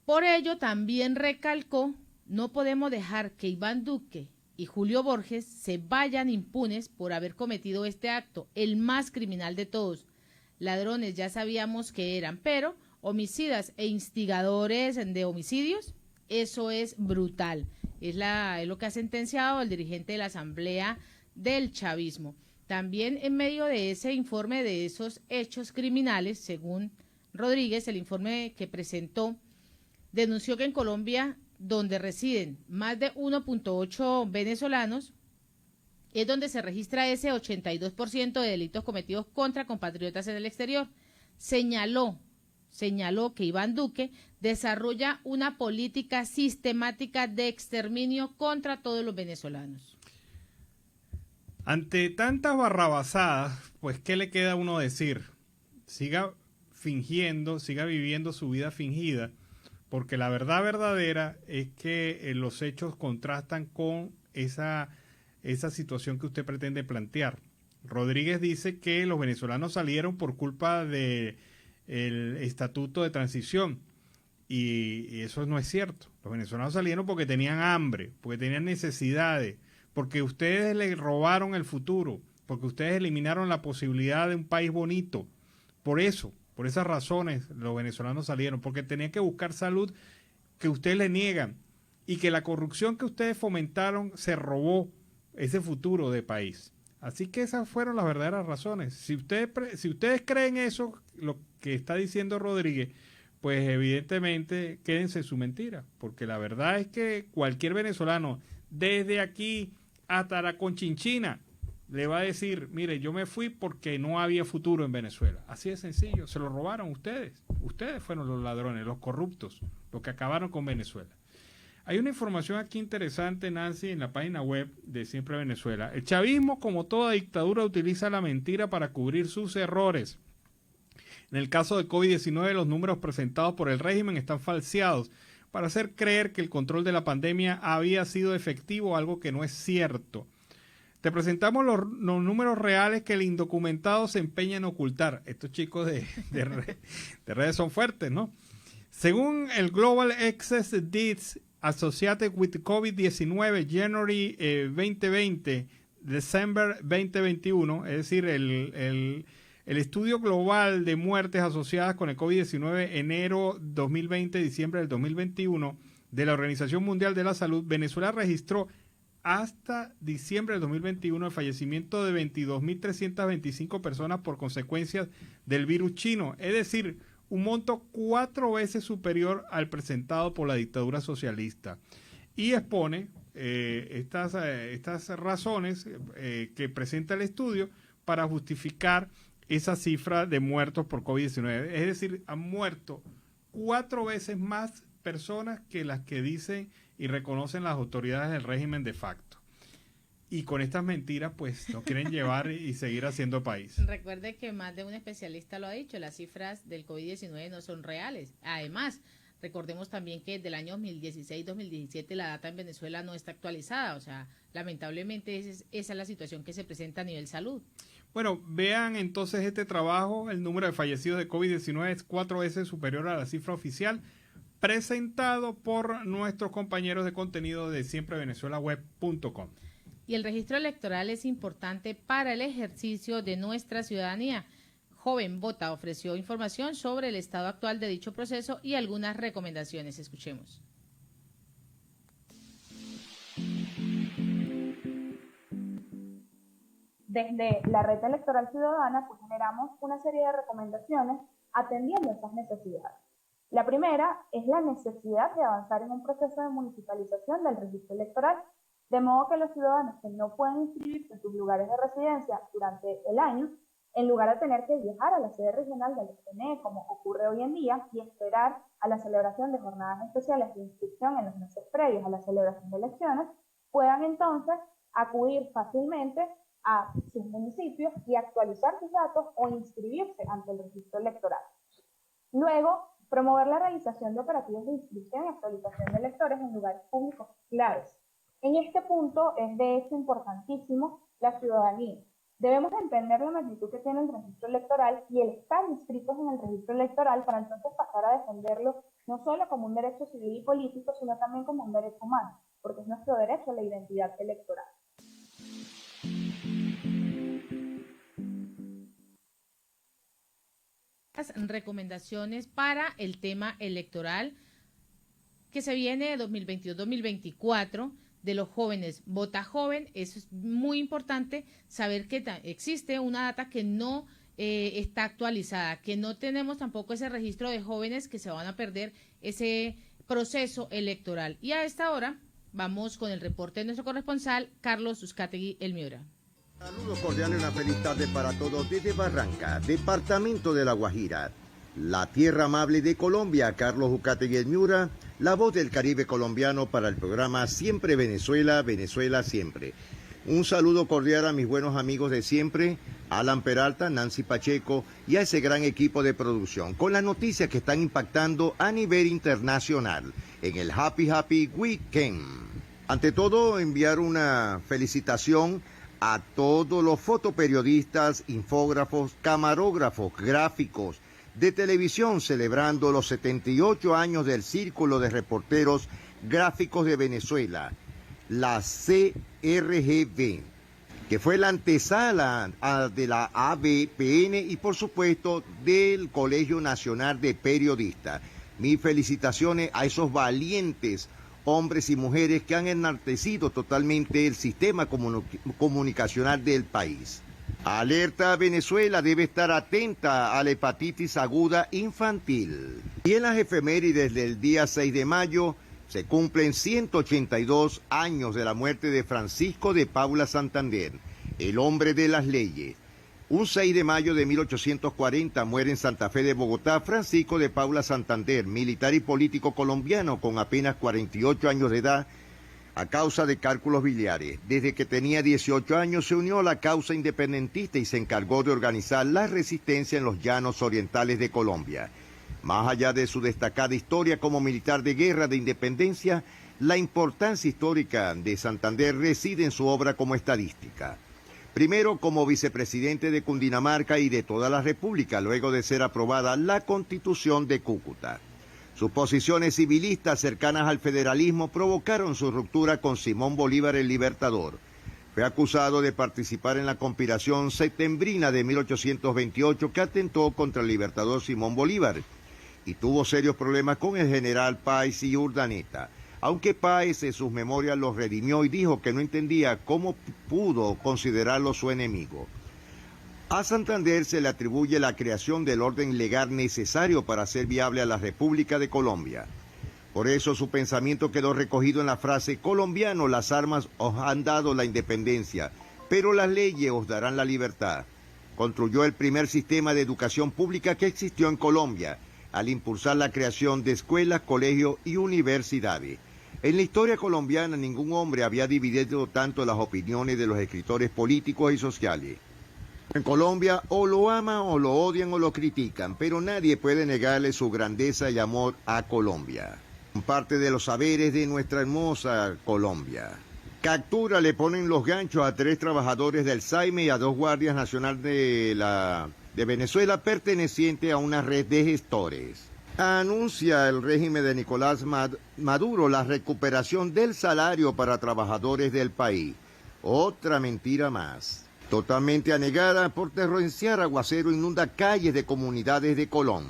Por ello, también recalcó, no podemos dejar que Iván Duque y Julio Borges se vayan impunes por haber cometido este acto, el más criminal de todos. Ladrones ya sabíamos que eran, pero homicidas e instigadores de homicidios, eso es brutal. Es lo que ha sentenciado el dirigente de la Asamblea del Chavismo. También en medio de ese informe de esos hechos criminales, según Rodríguez, el informe que presentó, denunció que en Colombia, donde residen más de 1.8 venezolanos, es donde se registra ese 82% de delitos cometidos contra compatriotas en el exterior. Señaló que Iván Duque desarrolla una política sistemática de exterminio contra todos los venezolanos. Ante tantas barrabasadas, pues, ¿qué le queda a uno decir? Siga fingiendo, siga viviendo su vida fingida, porque la verdad verdadera es que los hechos contrastan con esa situación que usted pretende plantear. Rodríguez dice que los venezolanos salieron por culpa del Estatuto de Transición, y eso no es cierto. Los venezolanos salieron porque tenían hambre, porque tenían necesidades, porque ustedes le robaron el futuro, porque ustedes eliminaron la posibilidad de un país bonito. Por esas razones los venezolanos salieron, porque tenían que buscar salud que ustedes le niegan, y que la corrupción que ustedes fomentaron se robó ese futuro de país. Así que esas fueron las verdaderas razones. Si ustedes creen eso, lo que está diciendo Rodríguez, pues evidentemente quédense en su mentira, porque la verdad es que cualquier venezolano, desde aquí hasta la Conchinchina, le va a decir, mire, yo me fui porque no había futuro en Venezuela. Así de sencillo, se lo robaron ustedes. Ustedes fueron los ladrones, los corruptos, los que acabaron con Venezuela. Hay una información aquí interesante, Nancy, en la página web de Siempre Venezuela. El chavismo, como toda dictadura, utiliza la mentira para cubrir sus errores. En el caso del COVID-19, los números presentados por el régimen están falseados para hacer creer que el control de la pandemia había sido efectivo, algo que no es cierto. Te presentamos los números reales que el indocumentado se empeña en ocultar. Estos chicos de redes son fuertes, ¿no? Según el Global Excess Deaths Associated with COVID-19 January 2020, December 2021, es decir, el estudio global de muertes asociadas con el COVID-19 enero 2020, diciembre del 2021 de la Organización Mundial de la Salud, Venezuela registró hasta diciembre del 2021 el fallecimiento de 22.325 personas por consecuencias del virus chino, es decir, un monto 4 veces superior al presentado por la dictadura socialista. Y expone estas razones que presenta el estudio para justificar esa cifra de muertos por COVID-19. Es decir, han muerto 4 veces más personas que las que dicen y reconocen las autoridades del régimen de facto. Y con estas mentiras, pues, no quieren llevar y seguir haciendo país. Recuerde que más de un especialista lo ha dicho, las cifras del COVID-19 no son reales. Además, recordemos también que del año 2016-2017 la data en Venezuela no está actualizada. O sea, lamentablemente esa es la situación que se presenta a nivel salud. Bueno, vean entonces este trabajo. El número de fallecidos de COVID-19 es 4 veces superior a la cifra oficial, presentado por nuestros compañeros de contenido de siemprevenezuelaweb.com. Y el registro electoral es importante para el ejercicio de nuestra ciudadanía. Joven Vota ofreció información sobre el estado actual de dicho proceso y algunas recomendaciones. Escuchemos. Desde la Red Electoral Ciudadana pues generamos una serie de recomendaciones atendiendo esas necesidades. La primera es la necesidad de avanzar en un proceso de municipalización del registro electoral, de modo que los ciudadanos que no pueden inscribirse en sus lugares de residencia durante el año, en lugar de tener que viajar a la sede regional del FNE, como ocurre hoy en día, y esperar a la celebración de jornadas especiales de inscripción en los meses previos a la celebración de elecciones, puedan entonces acudir fácilmente a sus municipios y actualizar sus datos o inscribirse ante el registro electoral. Luego, promover la realización de operativos de inscripción y actualización de electores en lugares públicos claves. En este punto es de hecho importantísimo la ciudadanía. Debemos entender la magnitud que tiene el registro electoral y el estar inscritos en el registro electoral para entonces pasar a defenderlo no solo como un derecho civil y político, sino también como un derecho humano, porque es nuestro derecho a la identidad electoral. Recomendaciones para el tema electoral que se viene de 2022-2024 de los jóvenes. Vota joven, eso es muy importante saber que existe una data que no está actualizada, que no tenemos tampoco ese registro de jóvenes que se van a perder ese proceso electoral. Y a esta hora vamos con el reporte de nuestro corresponsal Carlos Uzcategui El Miura. Saludos cordiales y una feliz tarde para todos desde Barranca, departamento de La Guajira, la tierra amable de Colombia. Carlos Uzcategui El Miura, la voz del Caribe colombiano para el programa Siempre Venezuela, Venezuela Siempre. Un saludo cordial a mis buenos amigos de siempre, Alan Peralta, Nancy Pacheco y a ese gran equipo de producción, con las noticias que están impactando a nivel internacional en el Happy Weekend. Ante todo, enviar una felicitación a todos los fotoperiodistas, infógrafos, camarógrafos, gráficos de televisión celebrando los 78 años del Círculo de Reporteros Gráficos de Venezuela, la CRGV, que fue la antesala de la ABPN y por supuesto del Colegio Nacional de Periodistas. Mis felicitaciones a esos valientes hombres y mujeres que han enaltecido totalmente el sistema comunicacional del país. Alerta: Venezuela debe estar atenta a la hepatitis aguda infantil. Y en las efemérides del día 6 de mayo se cumplen 182 años de la muerte de Francisco de Paula Santander, el hombre de las leyes. Un 6 de mayo de 1840 muere en Santa Fe de Bogotá Francisco de Paula Santander, militar y político colombiano con apenas 48 años de edad a causa de cálculos biliares. Desde que tenía 18 años se unió a la causa independentista y se encargó de organizar la resistencia en los llanos orientales de Colombia. Más allá de su destacada historia como militar de guerra de independencia, la importancia histórica de Santander reside en su obra como estadística. Primero como vicepresidente de Cundinamarca y de toda la República, luego de ser aprobada la Constitución de Cúcuta. Sus posiciones civilistas cercanas al federalismo provocaron su ruptura con Simón Bolívar el Libertador. Fue acusado de participar en la conspiración septembrina de 1828 que atentó contra el libertador Simón Bolívar y tuvo serios problemas con el general Páez y Urdaneta. Aunque Páez en sus memorias los redimió y dijo que no entendía cómo pudo considerarlo su enemigo. A Santander se le atribuye la creación del orden legal necesario para hacer viable a la República de Colombia. Por eso su pensamiento quedó recogido en la frase: colombianos, las armas os han dado la independencia, pero las leyes os darán la libertad. Construyó el primer sistema de educación pública que existió en Colombia, al impulsar la creación de escuelas, colegios y universidades. En la historia colombiana ningún hombre había dividido tanto las opiniones de los escritores políticos y sociales. En Colombia o lo aman o lo odian o lo critican, pero nadie puede negarle su grandeza y amor a Colombia. Parte de los saberes de nuestra hermosa Colombia. Captura, le ponen los ganchos a 3 trabajadores del SAIME y a 2 guardias nacionales de Venezuela pertenecientes a una red de gestores. Anuncia el régimen de Nicolás Maduro la recuperación del salario para trabajadores del país. Otra mentira más. Totalmente anegada por torrencial aguacero inunda calles de comunidades de Colón.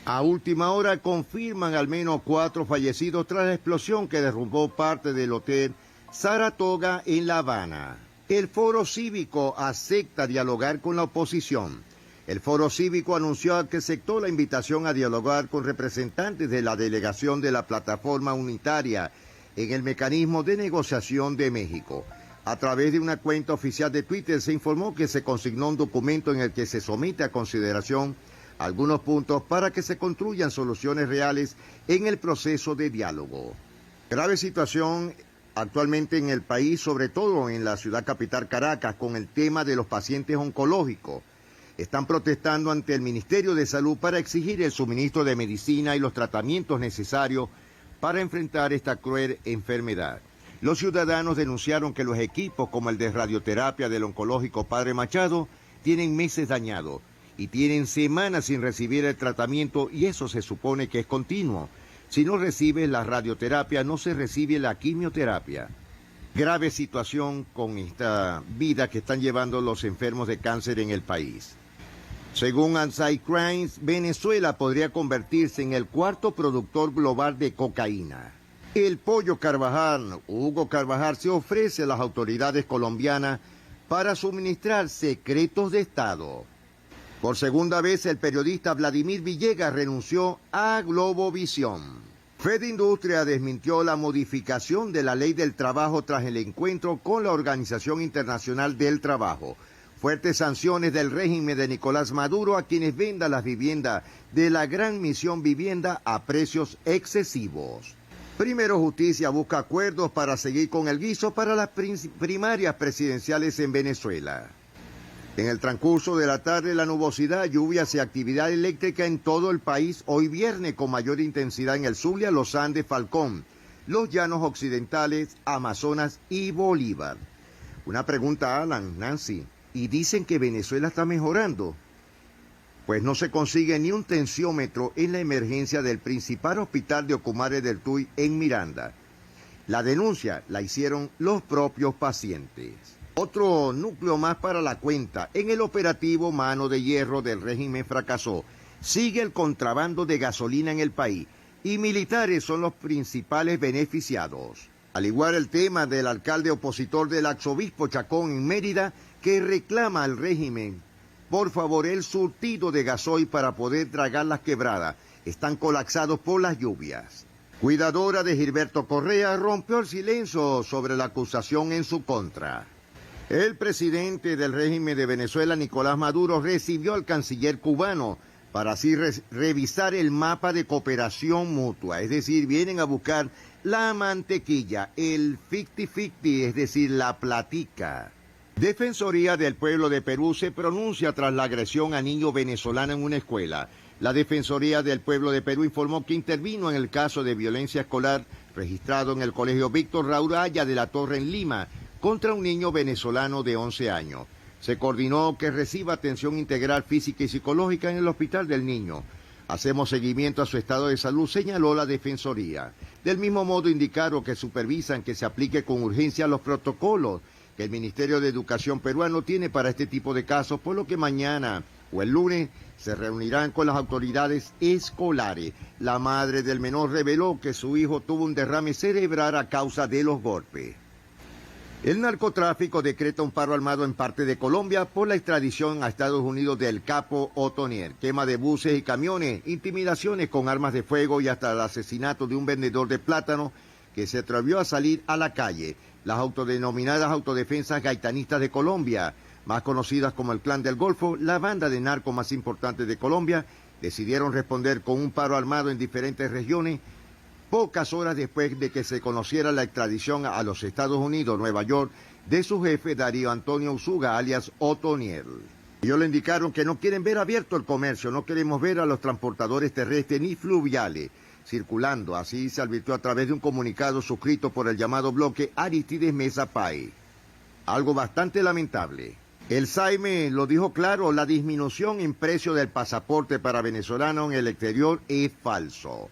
A última hora confirman al menos 4 fallecidos tras la explosión que derrumbó parte del hotel Saratoga en La Habana. El Foro Cívico acepta dialogar con la oposición. El Foro Cívico anunció que aceptó la invitación a dialogar con representantes de la delegación de la Plataforma Unitaria en el mecanismo de negociación de México. A través de una cuenta oficial de Twitter se informó que se consignó un documento en el que se somete a consideración algunos puntos para que se construyan soluciones reales en el proceso de diálogo. Grave situación actualmente en el país, sobre todo en la ciudad capital Caracas, con el tema de los pacientes oncológicos. Están protestando ante el Ministerio de Salud para exigir el suministro de medicina y los tratamientos necesarios para enfrentar esta cruel enfermedad. Los ciudadanos denunciaron que los equipos como el de radioterapia del oncológico Padre Machado tienen meses dañados y tienen semanas sin recibir el tratamiento, y eso se supone que es continuo. Si no recibe la radioterapia, no se recibe la quimioterapia. Grave situación con esta vida que están llevando los enfermos de cáncer en el país. Según Ansai Crimes, Venezuela podría convertirse en el cuarto productor global de cocaína. El Pollo Carvajal, Hugo Carvajal, se ofrece a las autoridades colombianas para suministrar secretos de Estado. Por segunda vez, el periodista Vladimir Villegas renunció a Globovisión. Fedindustria desmintió la modificación de la ley del trabajo tras el encuentro con la Organización Internacional del Trabajo. Fuertes sanciones del régimen de Nicolás Maduro a quienes vendan las viviendas de la Gran Misión Vivienda a precios excesivos. Primero Justicia busca acuerdos para seguir con el guiso para las primarias presidenciales en Venezuela. En el transcurso de la tarde, la nubosidad, lluvias y actividad eléctrica en todo el país. Hoy viernes con mayor intensidad en el Zulia, los Andes, Falcón, los Llanos Occidentales, Amazonas y Bolívar. Una pregunta a Alan, Nancy. ¿Y dicen que Venezuela está mejorando? Pues no se consigue ni un tensiómetro en la emergencia del principal hospital de Ocumare del Tuy en Miranda. La denuncia la hicieron los propios pacientes. Otro núcleo más para la cuenta. En el operativo Mano de Hierro del régimen fracasó. Sigue el contrabando de gasolina en el país y militares son los principales beneficiados. Al igual el tema del alcalde opositor del arzobispo Chacón en Mérida, que reclama al régimen, por favor, el surtido de gasoil para poder tragar las quebradas. Están colapsados por las lluvias. Cuidadora de Gilberto Correa rompió el silencio sobre la acusación en su contra. El presidente del régimen de Venezuela, Nicolás Maduro, recibió al canciller cubano para así revisar el mapa de cooperación mutua. Es decir, vienen a buscar la mantequilla, el 50-50, es decir, la platica. Defensoría del Pueblo de Perú se pronuncia tras la agresión a niño venezolano en una escuela. La Defensoría del Pueblo de Perú informó que intervino en el caso de violencia escolar registrado en el Colegio Víctor Raúl Haya de la Torre en Lima contra un niño venezolano de 11 años. Se coordinó que reciba atención integral física y psicológica en el Hospital del Niño. Hacemos seguimiento a su estado de salud, señaló la Defensoría. Del mismo modo indicaron que supervisan que se aplique con urgencia los protocolos que el Ministerio de Educación peruano tiene para este tipo de casos, por lo que mañana o el lunes se reunirán con las autoridades escolares. La madre del menor reveló que su hijo tuvo un derrame cerebral a causa de los golpes. El narcotráfico decreta un paro armado en parte de Colombia por la extradición a Estados Unidos del capo Otoniel. Quema de buses y camiones, intimidaciones con armas de fuego y hasta el asesinato de un vendedor de plátano que se atrevió a salir a la calle. Las autodenominadas autodefensas gaitanistas de Colombia, más conocidas como el Clan del Golfo, la banda de narcos más importante de Colombia, decidieron responder con un paro armado en diferentes regiones, pocas horas después de que se conociera la extradición a los Estados Unidos, Nueva York, de su jefe Darío Antonio Usuga, alias Otoniel. Ellos le indicaron que no quieren ver abierto el comercio, no queremos ver a los transportadores terrestres ni fluviales circulando. Así se advirtió a través de un comunicado suscrito por el llamado bloque Aristides Mesa Pay. Algo bastante lamentable. El SAIME lo dijo claro, la disminución en precio del pasaporte para venezolanos en el exterior es falso.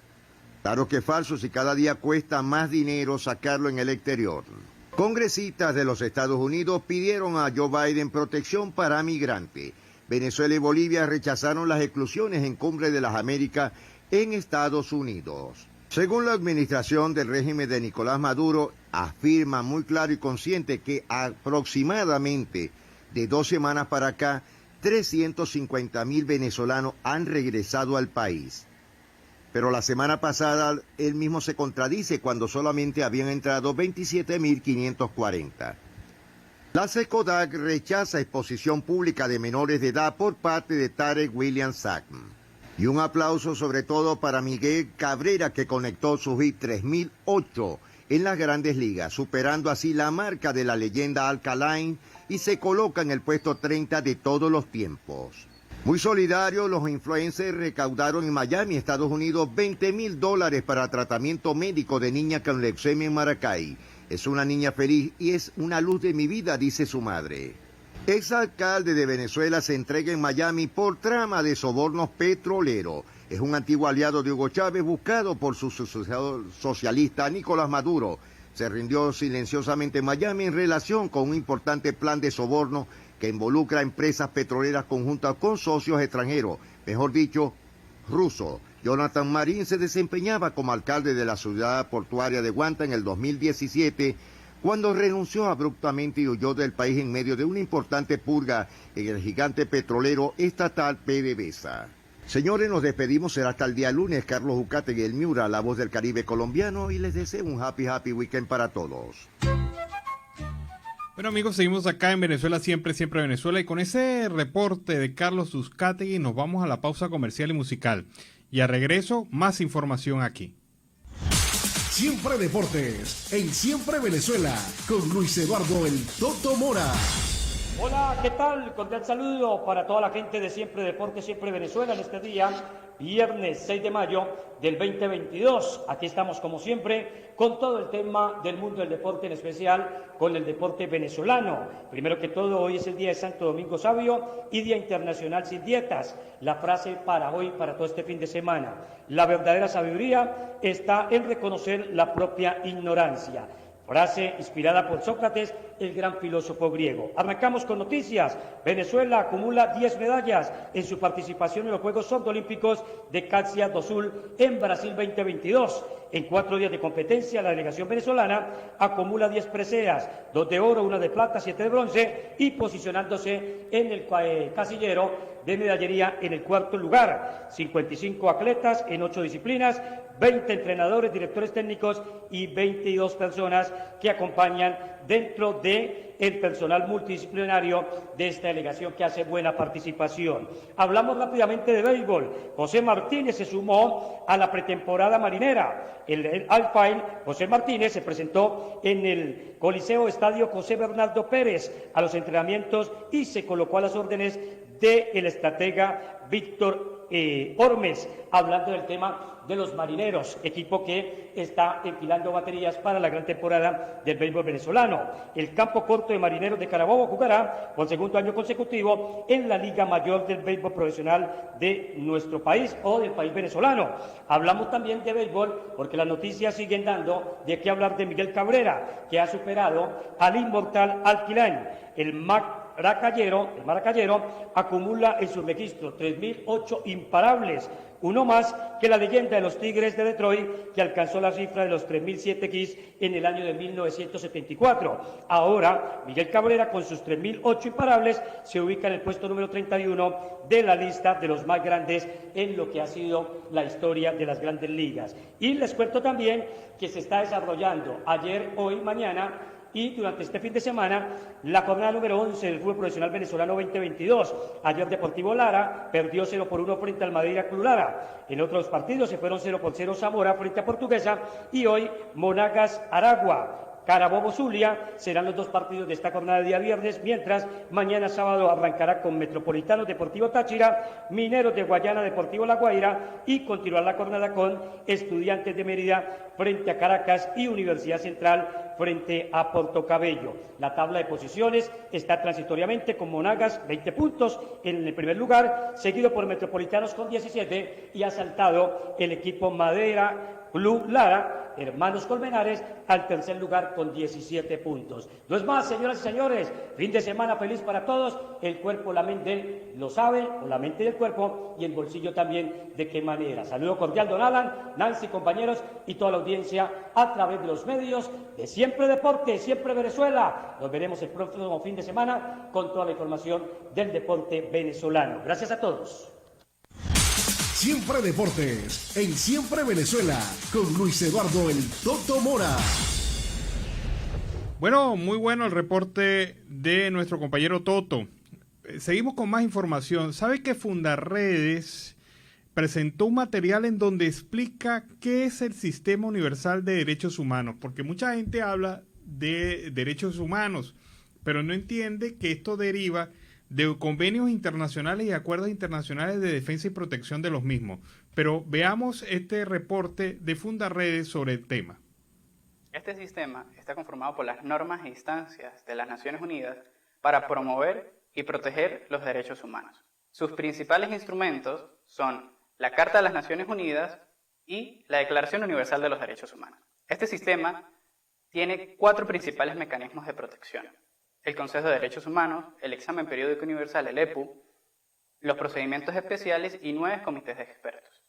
Claro que es falso si cada día cuesta más dinero sacarlo en el exterior. Congresistas de los Estados Unidos pidieron a Joe Biden protección para migrantes. Venezuela y Bolivia rechazaron las exclusiones en Cumbre de las Américas en Estados Unidos. Según la administración del régimen de Nicolás Maduro, afirma muy claro y consciente que aproximadamente de 2 semanas para acá, 350.000 venezolanos han regresado al país. Pero la semana pasada él mismo se contradice cuando solamente habían entrado 27.540. La SECODAC rechaza exposición pública de menores de edad por parte de Tarek William Sahm. Y un aplauso sobre todo para Miguel Cabrera, que conectó su hit 3008 en las Grandes Ligas, superando así la marca de la leyenda Alkaline y se coloca en el puesto 30 de todos los tiempos. Muy solidarios, los influencers recaudaron en Miami, Estados Unidos, $20,000 para tratamiento médico de niña con leucemia en Maracay. Es una niña feliz y es una luz de mi vida, dice su madre. Exalcalde de Venezuela se entrega en Miami por trama de sobornos petroleros. Es un antiguo aliado de Hugo Chávez buscado por su sucesor socialista Nicolás Maduro. Se rindió silenciosamente en Miami en relación con un importante plan de soborno que involucra a empresas petroleras conjuntas con socios extranjeros, mejor dicho, rusos. Jonathan Marín se desempeñaba como alcalde de la ciudad portuaria de Guanta en el 2017, cuando renunció abruptamente y huyó del país en medio de una importante purga en el gigante petrolero estatal PDVSA. Señores, nos despedimos, será hasta el día lunes. Carlos Ucategui, el Miura, la voz del Caribe colombiano, y les deseo un happy weekend para todos. Bueno, amigos, seguimos acá en Venezuela siempre, siempre Venezuela, y con ese reporte de Carlos Uzcategui nos vamos a la pausa comercial y musical. Y a regreso, más información aquí. Siempre Deportes, en Siempre Venezuela, con Luis Eduardo El Toto Mora. Hola, ¿qué tal? Cordial saludo para toda la gente de Siempre Deportes, Siempre Venezuela en este día, viernes 6 de mayo del 2022. Aquí estamos como siempre con todo el tema del mundo del deporte, en especial con el deporte venezolano. Primero que todo, hoy es el día de Santo Domingo Sabio y Día Internacional Sin Dietas. La frase para hoy, para todo este fin de semana: la verdadera sabiduría está en reconocer la propia ignorancia. Frase inspirada por Sócrates, el gran filósofo griego. Arrancamos con noticias. Venezuela acumula 10 medallas en su participación en los Juegos Olímpicos de Caxias do Sul en Brasil 2022. En 4 días de competencia, la delegación venezolana acumula 10 preseas, 2 de oro, 1 de plata, 7 de bronce, y posicionándose en el casillero de medallería en el 4º lugar. 55 atletas en 8 disciplinas, 20 entrenadores, directores técnicos y 22 personas que acompañan dentro de el personal multidisciplinario de esta delegación que hace buena participación. Hablamos rápidamente de béisbol. José Martínez se sumó a la pretemporada marinera. El Alpine José Martínez se presentó en el Coliseo Estadio José Bernardo Pérez a los entrenamientos y se colocó a las órdenes del estratega Víctor Ormes, hablando del tema de los Marineros, equipo que está enfilando baterías para la gran temporada del béisbol venezolano. El campo corto de Marineros de Carabobo jugará por segundo año consecutivo en la Liga Mayor del béisbol profesional de nuestro país o del país venezolano. Hablamos también de béisbol porque las noticias siguen dando de qué hablar de Miguel Cabrera, que ha superado al inmortal Alquilain. El Maracayero acumula en su registro 3.008 imparables, uno más que la leyenda de los Tigres de Detroit, que alcanzó la cifra de los 3.007 Ks en el año de 1974. Ahora, Miguel Cabrera, con sus 3.008 imparables, se ubica en el puesto número 31 de la lista de los más grandes en lo que ha sido la historia de las grandes ligas. Y les cuento también que se está desarrollando ayer, hoy, mañana y durante este fin de semana la jornada número 11 del fútbol profesional venezolano 2022. Ayer Deportivo Lara perdió 0-1 frente al Madeira Club Lara. En otros partidos se fueron 0-0 Zamora frente a Portuguesa y hoy Monagas Aragua. Carabobo Zulia serán los 2 partidos de esta jornada de día viernes, mientras mañana sábado arrancará con Metropolitanos Deportivo Táchira, Mineros de Guayana Deportivo La Guaira y continuará la jornada con Estudiantes de Mérida frente a Caracas y Universidad Central frente a Portocabello. La tabla de posiciones está transitoriamente con Monagas 20 puntos en el primer lugar, seguido por Metropolitanos con 17 y ha saltado el equipo Madeira Club Lara, Hermanos Colmenares, al tercer lugar con 17 puntos. No es más, señoras y señores, fin de semana feliz para todos, el cuerpo, la mente lo sabe, o la mente y el cuerpo, y el bolsillo también, de qué manera. Saludo cordial, don Alan, Nancy, compañeros, y toda la audiencia a través de los medios de Siempre Deporte, Siempre Venezuela. Nos veremos el próximo fin de semana con toda la información del deporte venezolano. Gracias a todos. Siempre Deportes, en Siempre Venezuela, con Luis Eduardo el Toto Mora. Bueno, muy bueno el reporte de nuestro compañero Toto. Seguimos con más información. ¿Sabe que Fundarredes presentó un material en donde explica qué es el Sistema Universal de Derechos Humanos? Porque mucha gente habla de derechos humanos, pero no entiende que esto deriva de convenios internacionales y acuerdos internacionales de defensa y protección de los mismos. Pero veamos este reporte de Fundarredes sobre el tema. Este sistema está conformado por las normas e instancias de las Naciones Unidas para promover y proteger los derechos humanos. Sus principales instrumentos son la Carta de las Naciones Unidas y la Declaración Universal de los Derechos Humanos. Este sistema tiene 4 principales mecanismos de protección: el Consejo de Derechos Humanos, el Examen Periódico Universal, el EPU, los procedimientos especiales y 9 comités de expertos.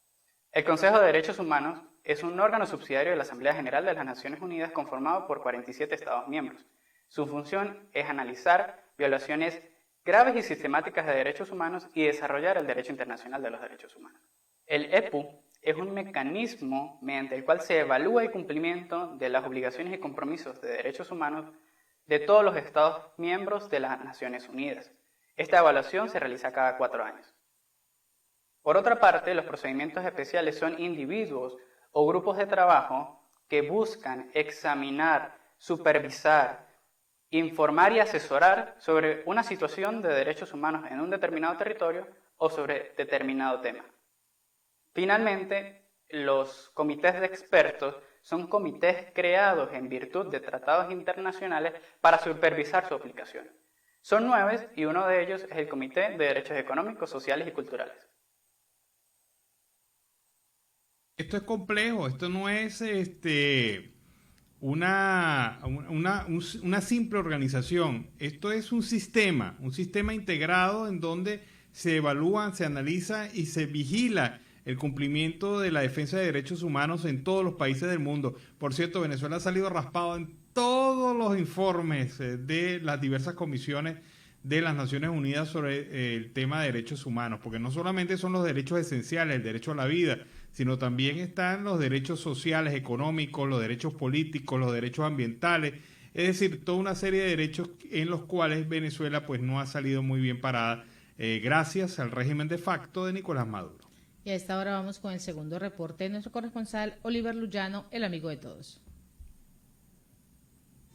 El Consejo de Derechos Humanos es un órgano subsidiario de la Asamblea General de las Naciones Unidas conformado por 47 Estados miembros. Su función es analizar violaciones graves y sistemáticas de derechos humanos y desarrollar el derecho internacional de los derechos humanos. El EPU es un mecanismo mediante el cual se evalúa el cumplimiento de las obligaciones y compromisos de derechos humanos de todos los Estados miembros de las Naciones Unidas. Esta evaluación se realiza cada 4 años. Por otra parte, los procedimientos especiales son individuos o grupos de trabajo que buscan examinar, supervisar, informar y asesorar sobre una situación de derechos humanos en un determinado territorio o sobre determinado tema. Finalmente, los comités de expertos son comités creados en virtud de tratados internacionales para supervisar su aplicación. Son 9 y uno de ellos es el Comité de Derechos Económicos, Sociales y Culturales. Esto es complejo, esto no es una simple organización. Esto es un sistema integrado en donde se evalúa, se analiza y se vigila el cumplimiento de la defensa de derechos humanos en todos los países del mundo. Por cierto, Venezuela ha salido raspado en todos los informes de las diversas comisiones de las Naciones Unidas sobre el tema de derechos humanos, porque no solamente son los derechos esenciales, el derecho a la vida, sino también están los derechos sociales, económicos, los derechos políticos, los derechos ambientales, es decir, toda una serie de derechos en los cuales Venezuela pues no ha salido muy bien parada gracias al régimen de facto de Nicolás Maduro. Y a esta hora vamos con el segundo reporte de nuestro corresponsal Oliver Luyano, el amigo de todos.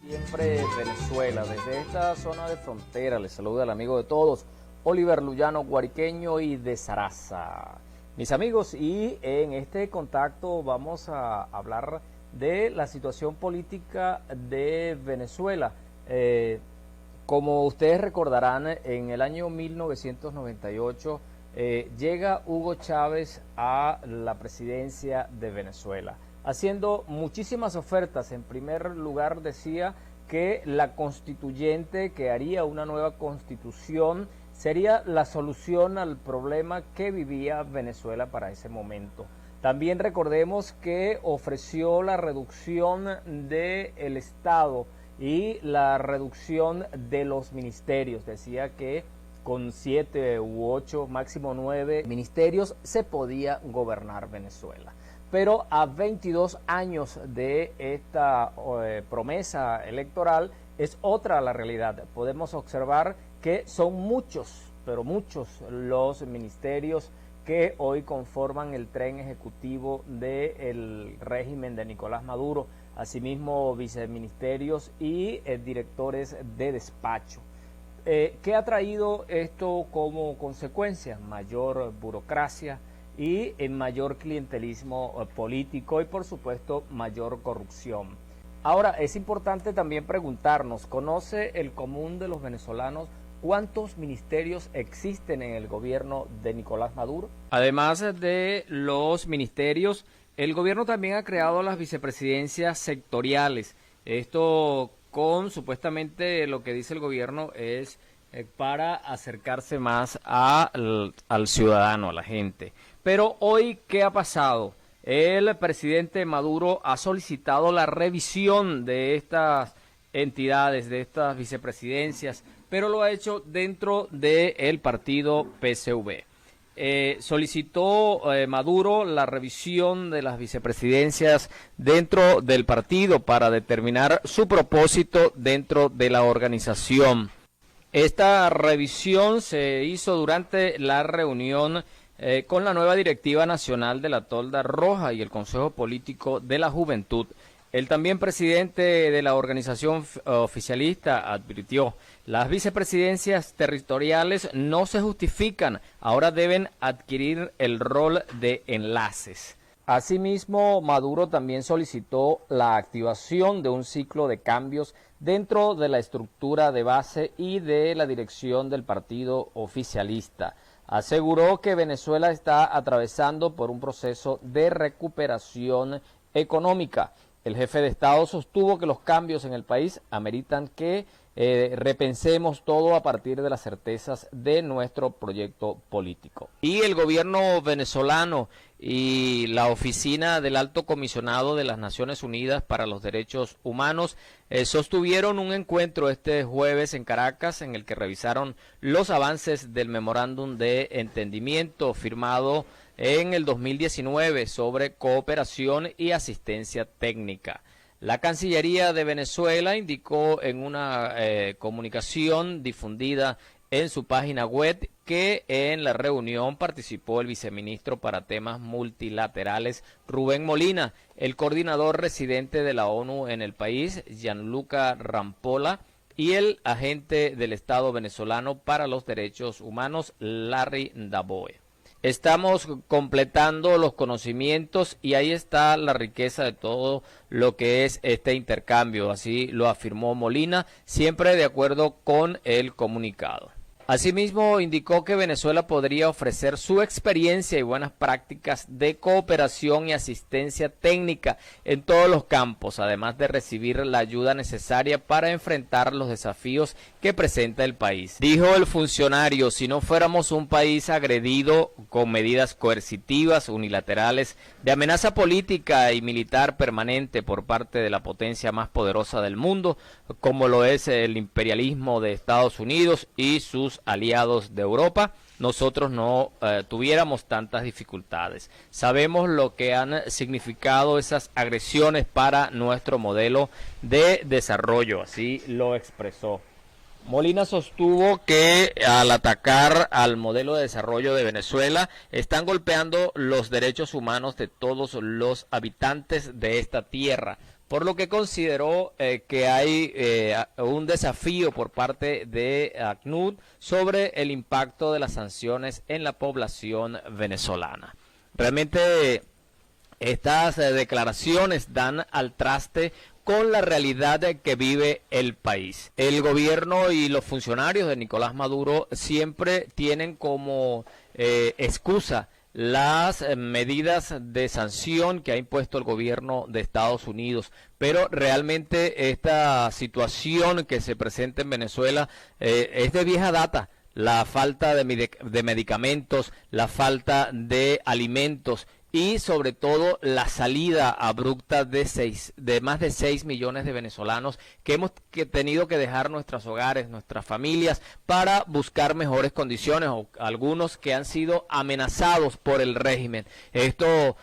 Siempre Venezuela, desde esta zona de frontera, les saluda el amigo de todos, Oliver Luyano, guariqueño y de Zaraza. Mis amigos, y en este contacto vamos a hablar de la situación política de Venezuela. Como ustedes recordarán, en el año 1998 llega Hugo Chávez a la presidencia de Venezuela, haciendo muchísimas ofertas. En primer lugar decía que la constituyente, que haría una nueva constitución, sería la solución al problema que vivía Venezuela para ese momento. También recordemos que ofreció la reducción del Estado y la reducción de los ministerios. Decía que con 7 u 8, máximo 9 ministerios se podía gobernar Venezuela. Pero a 22 años de esta promesa electoral es otra la realidad. Podemos observar que son muchos, pero muchos los ministerios que hoy conforman el tren ejecutivo del régimen de Nicolás Maduro, asimismo viceministerios y directores de despacho. ¿Qué ha traído esto como consecuencia? Mayor burocracia y mayor clientelismo político y por supuesto mayor corrupción. Ahora es importante también preguntarnos, ¿conoce el común de los venezolanos ¿cuántos ministerios existen en el gobierno de Nicolás Maduro? Además de los ministerios, el gobierno también ha creado las vicepresidencias sectoriales. Esto con supuestamente lo que dice el gobierno es para acercarse más al ciudadano, a la gente. Pero hoy, ¿qué ha pasado? El presidente Maduro ha solicitado la revisión de estas entidades, de estas vicepresidencias, pero lo ha hecho dentro del partido PSV. Solicitó Maduro la revisión de las vicepresidencias dentro del partido para determinar su propósito dentro de la organización. Esta revisión se hizo durante la reunión con la nueva directiva nacional de la Tolda Roja y el Consejo Político de la Juventud. El también presidente de la organización oficialista advirtió: las vicepresidencias territoriales no se justifican, ahora deben adquirir el rol de enlaces. Asimismo, Maduro también solicitó la activación de un ciclo de cambios dentro de la estructura de base y de la dirección del partido oficialista. Aseguró que Venezuela está atravesando por un proceso de recuperación económica. El jefe de Estado sostuvo que los cambios en el país ameritan que repensemos todo a partir de las certezas de nuestro proyecto político. Y el gobierno venezolano y la Oficina del Alto Comisionado de las Naciones Unidas para los Derechos Humanos sostuvieron un encuentro este jueves en Caracas en el que revisaron los avances del memorándum de entendimiento firmado en el 2019 sobre cooperación y asistencia técnica. La Cancillería de Venezuela indicó en una comunicación difundida en su página web que en la reunión participó el viceministro para temas multilaterales Rubén Molina, el coordinador residente de la ONU en el país, Gianluca Rampolla, y el agente del Estado venezolano para los derechos humanos, Larry Daboe. Estamos completando los conocimientos y ahí está la riqueza de todo lo que es este intercambio, así lo afirmó Molina, siempre de acuerdo con el comunicado. Asimismo, indicó que Venezuela podría ofrecer su experiencia y buenas prácticas de cooperación y asistencia técnica en todos los campos, además de recibir la ayuda necesaria para enfrentar los desafíos que presenta el país. Dijo el funcionario: si no fuéramos un país agredido con medidas coercitivas, unilaterales, de amenaza política y militar permanente por parte de la potencia más poderosa del mundo, como lo es el imperialismo de Estados Unidos y sus aliados de Europa, nosotros no tuviéramos tantas dificultades. Sabemos lo que han significado esas agresiones para nuestro modelo de desarrollo, así lo expresó. Molina sostuvo que al atacar al modelo de desarrollo de Venezuela están golpeando los derechos humanos de todos los habitantes de esta tierra, por lo que consideró que hay un desafío por parte de ACNUD sobre el impacto de las sanciones en la población venezolana. Realmente estas declaraciones dan al traste con la realidad que vive el país. El gobierno y los funcionarios de Nicolás Maduro siempre tienen como excusa las medidas de sanción que ha impuesto el gobierno de Estados Unidos, pero realmente esta situación que se presenta en Venezuela es de vieja data. La falta de medicamentos, la falta de alimentos y sobre todo la salida abrupta de más de 6 millones de venezolanos que hemos tenido que dejar nuestros hogares, nuestras familias para buscar mejores condiciones, o algunos que han sido amenazados por el régimen. Esto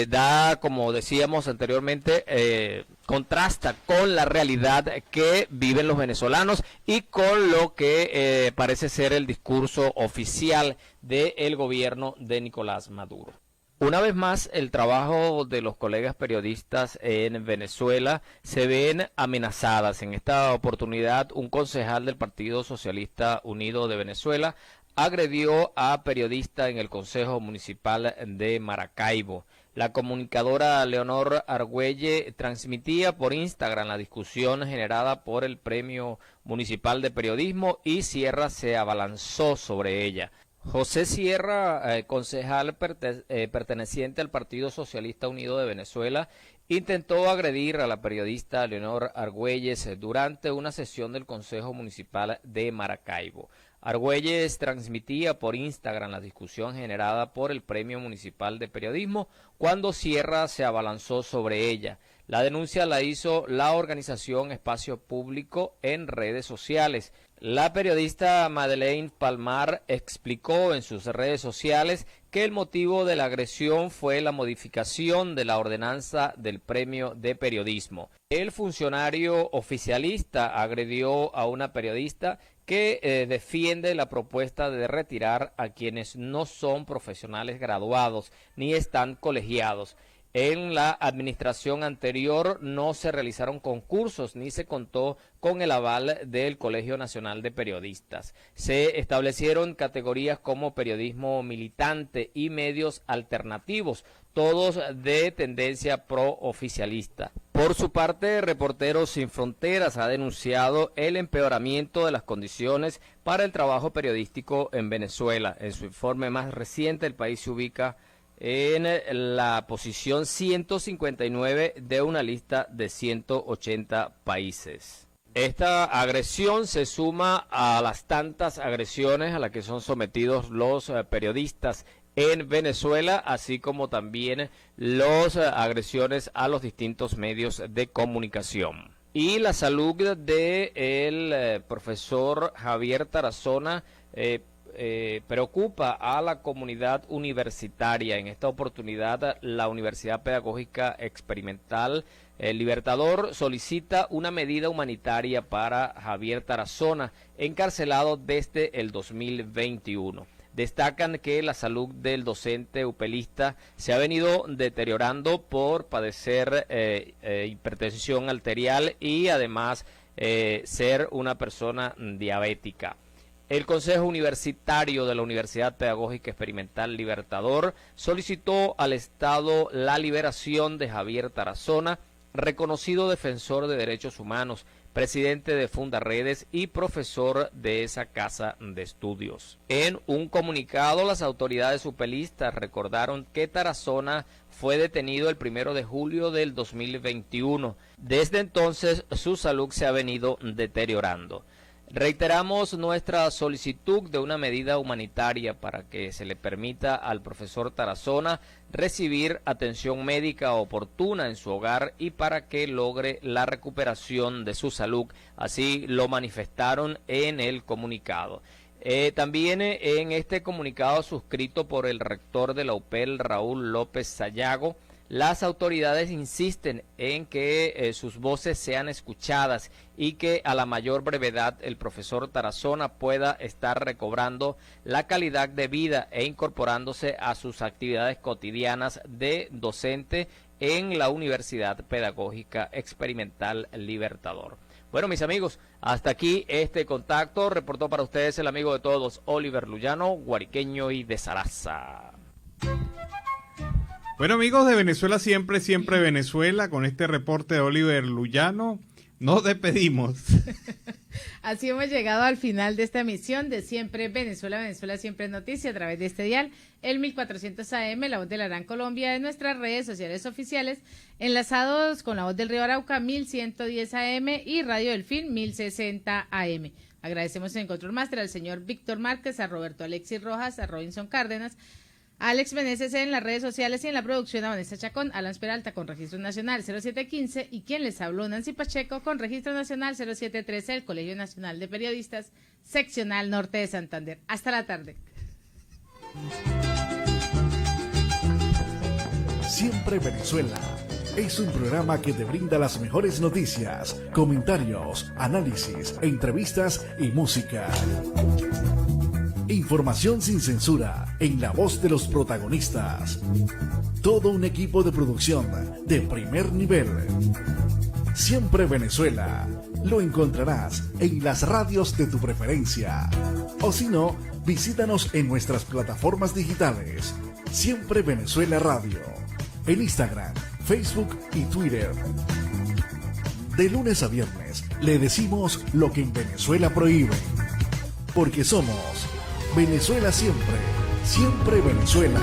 da, como decíamos anteriormente, contrasta con la realidad que viven los venezolanos y con lo que parece ser el discurso oficial del gobierno de Nicolás Maduro. Una vez más, el trabajo de los colegas periodistas en Venezuela se ven amenazadas. En esta oportunidad, un concejal del Partido Socialista Unido de Venezuela agredió a periodista en el Consejo Municipal de Maracaibo. La comunicadora Leonor Argüelle transmitía por Instagram la discusión generada por el Premio Municipal de Periodismo y Sierra se abalanzó sobre ella. José Sierra, concejal perteneciente al Partido Socialista Unido de Venezuela, intentó agredir a la periodista Leonor Argüelles durante una sesión del Consejo Municipal de Maracaibo. Argüelles transmitía por Instagram la discusión generada por el Premio Municipal de Periodismo cuando Sierra se abalanzó sobre ella. La denuncia la hizo la organización Espacio Público en redes sociales. La periodista Madeleine Palmar explicó en sus redes sociales que el motivo de la agresión fue la modificación de la ordenanza del Premio de Periodismo. El funcionario oficialista agredió a una periodista que defiende la propuesta de retirar a quienes no son profesionales graduados ni están colegiados. En la administración anterior no se realizaron concursos ni se contó con el aval del Colegio Nacional de Periodistas. Se establecieron categorías como periodismo militante y medios alternativos, todos de tendencia pro-oficialista. Por su parte, Reporteros Sin Fronteras ha denunciado el empeoramiento de las condiciones para el trabajo periodístico en Venezuela. En su informe más reciente, el país se ubica en la posición 159 de una lista de 180 países. Esta agresión se suma a las tantas agresiones a las que son sometidos los periodistas en Venezuela, así como también las agresiones a los distintos medios de comunicación. Y la salud del profesor Javier Tarazona preocupa a la comunidad universitaria. En esta oportunidad, la Universidad Pedagógica Experimental El Libertador solicita una medida humanitaria para Javier Tarazona, encarcelado desde el 2021. Destacan que la salud del docente upelista se ha venido deteriorando por padecer hipertensión arterial y además ser una persona diabética. El Consejo Universitario de la Universidad Pedagógica Experimental Libertador solicitó al Estado la liberación de Javier Tarazona, reconocido defensor de derechos humanos, presidente de Fundaredes y profesor de esa casa de estudios. En un comunicado, las autoridades upelistas recordaron que Tarazona fue detenido el 1 de julio del 2021. Desde entonces, su salud se ha venido deteriorando. Reiteramos nuestra solicitud de una medida humanitaria para que se le permita al profesor Tarazona recibir atención médica oportuna en su hogar y para que logre la recuperación de su salud. Así lo manifestaron en el comunicado. También en este comunicado suscrito por el rector de la UPEL, Raúl López Sayago, las autoridades insisten en que sus voces sean escuchadas y que a la mayor brevedad el profesor Tarazona pueda estar recobrando la calidad de vida e incorporándose a sus actividades cotidianas de docente en la Universidad Pedagógica Experimental Libertador. Bueno, mis amigos, hasta aquí este contacto. Reportó para ustedes el amigo de todos, Oliver Luyano, guariqueño y de Zaraza. Bueno, amigos de Venezuela Siempre, Siempre Venezuela, con este reporte de Oliver Luyano, nos despedimos. Así hemos llegado al final de esta emisión de Siempre Venezuela, Venezuela Siempre Noticia, a través de este dial, el 1400 AM, La Voz de la Gran Colombia, de nuestras redes sociales oficiales, enlazados con La Voz del Río Arauca, 1110 AM y Radio Delfín, 1060 AM. Agradecemos en Control Master al señor Víctor Márquez, a Roberto Alexis Rojas, a Robinson Cárdenas, Alex Meneses en las redes sociales y en la producción a Vanessa Chacón, Alan Peralta con Registro Nacional 0715 y quien les habló, Nancy Pacheco, con Registro Nacional 0713, el Colegio Nacional de Periodistas, Seccional Norte de Santander. Hasta la tarde. Siempre Venezuela es un programa que te brinda las mejores noticias, comentarios, análisis, entrevistas y música. Información sin censura, en la voz de los protagonistas. Todo un equipo de producción de primer nivel. Siempre Venezuela. Lo encontrarás en las radios de tu preferencia. O si no, visítanos en nuestras plataformas digitales. Siempre Venezuela Radio. en Instagram, Facebook y Twitter. De lunes a viernes le decimos lo que en Venezuela prohíben. Porque somos Venezuela siempre, siempre Venezuela.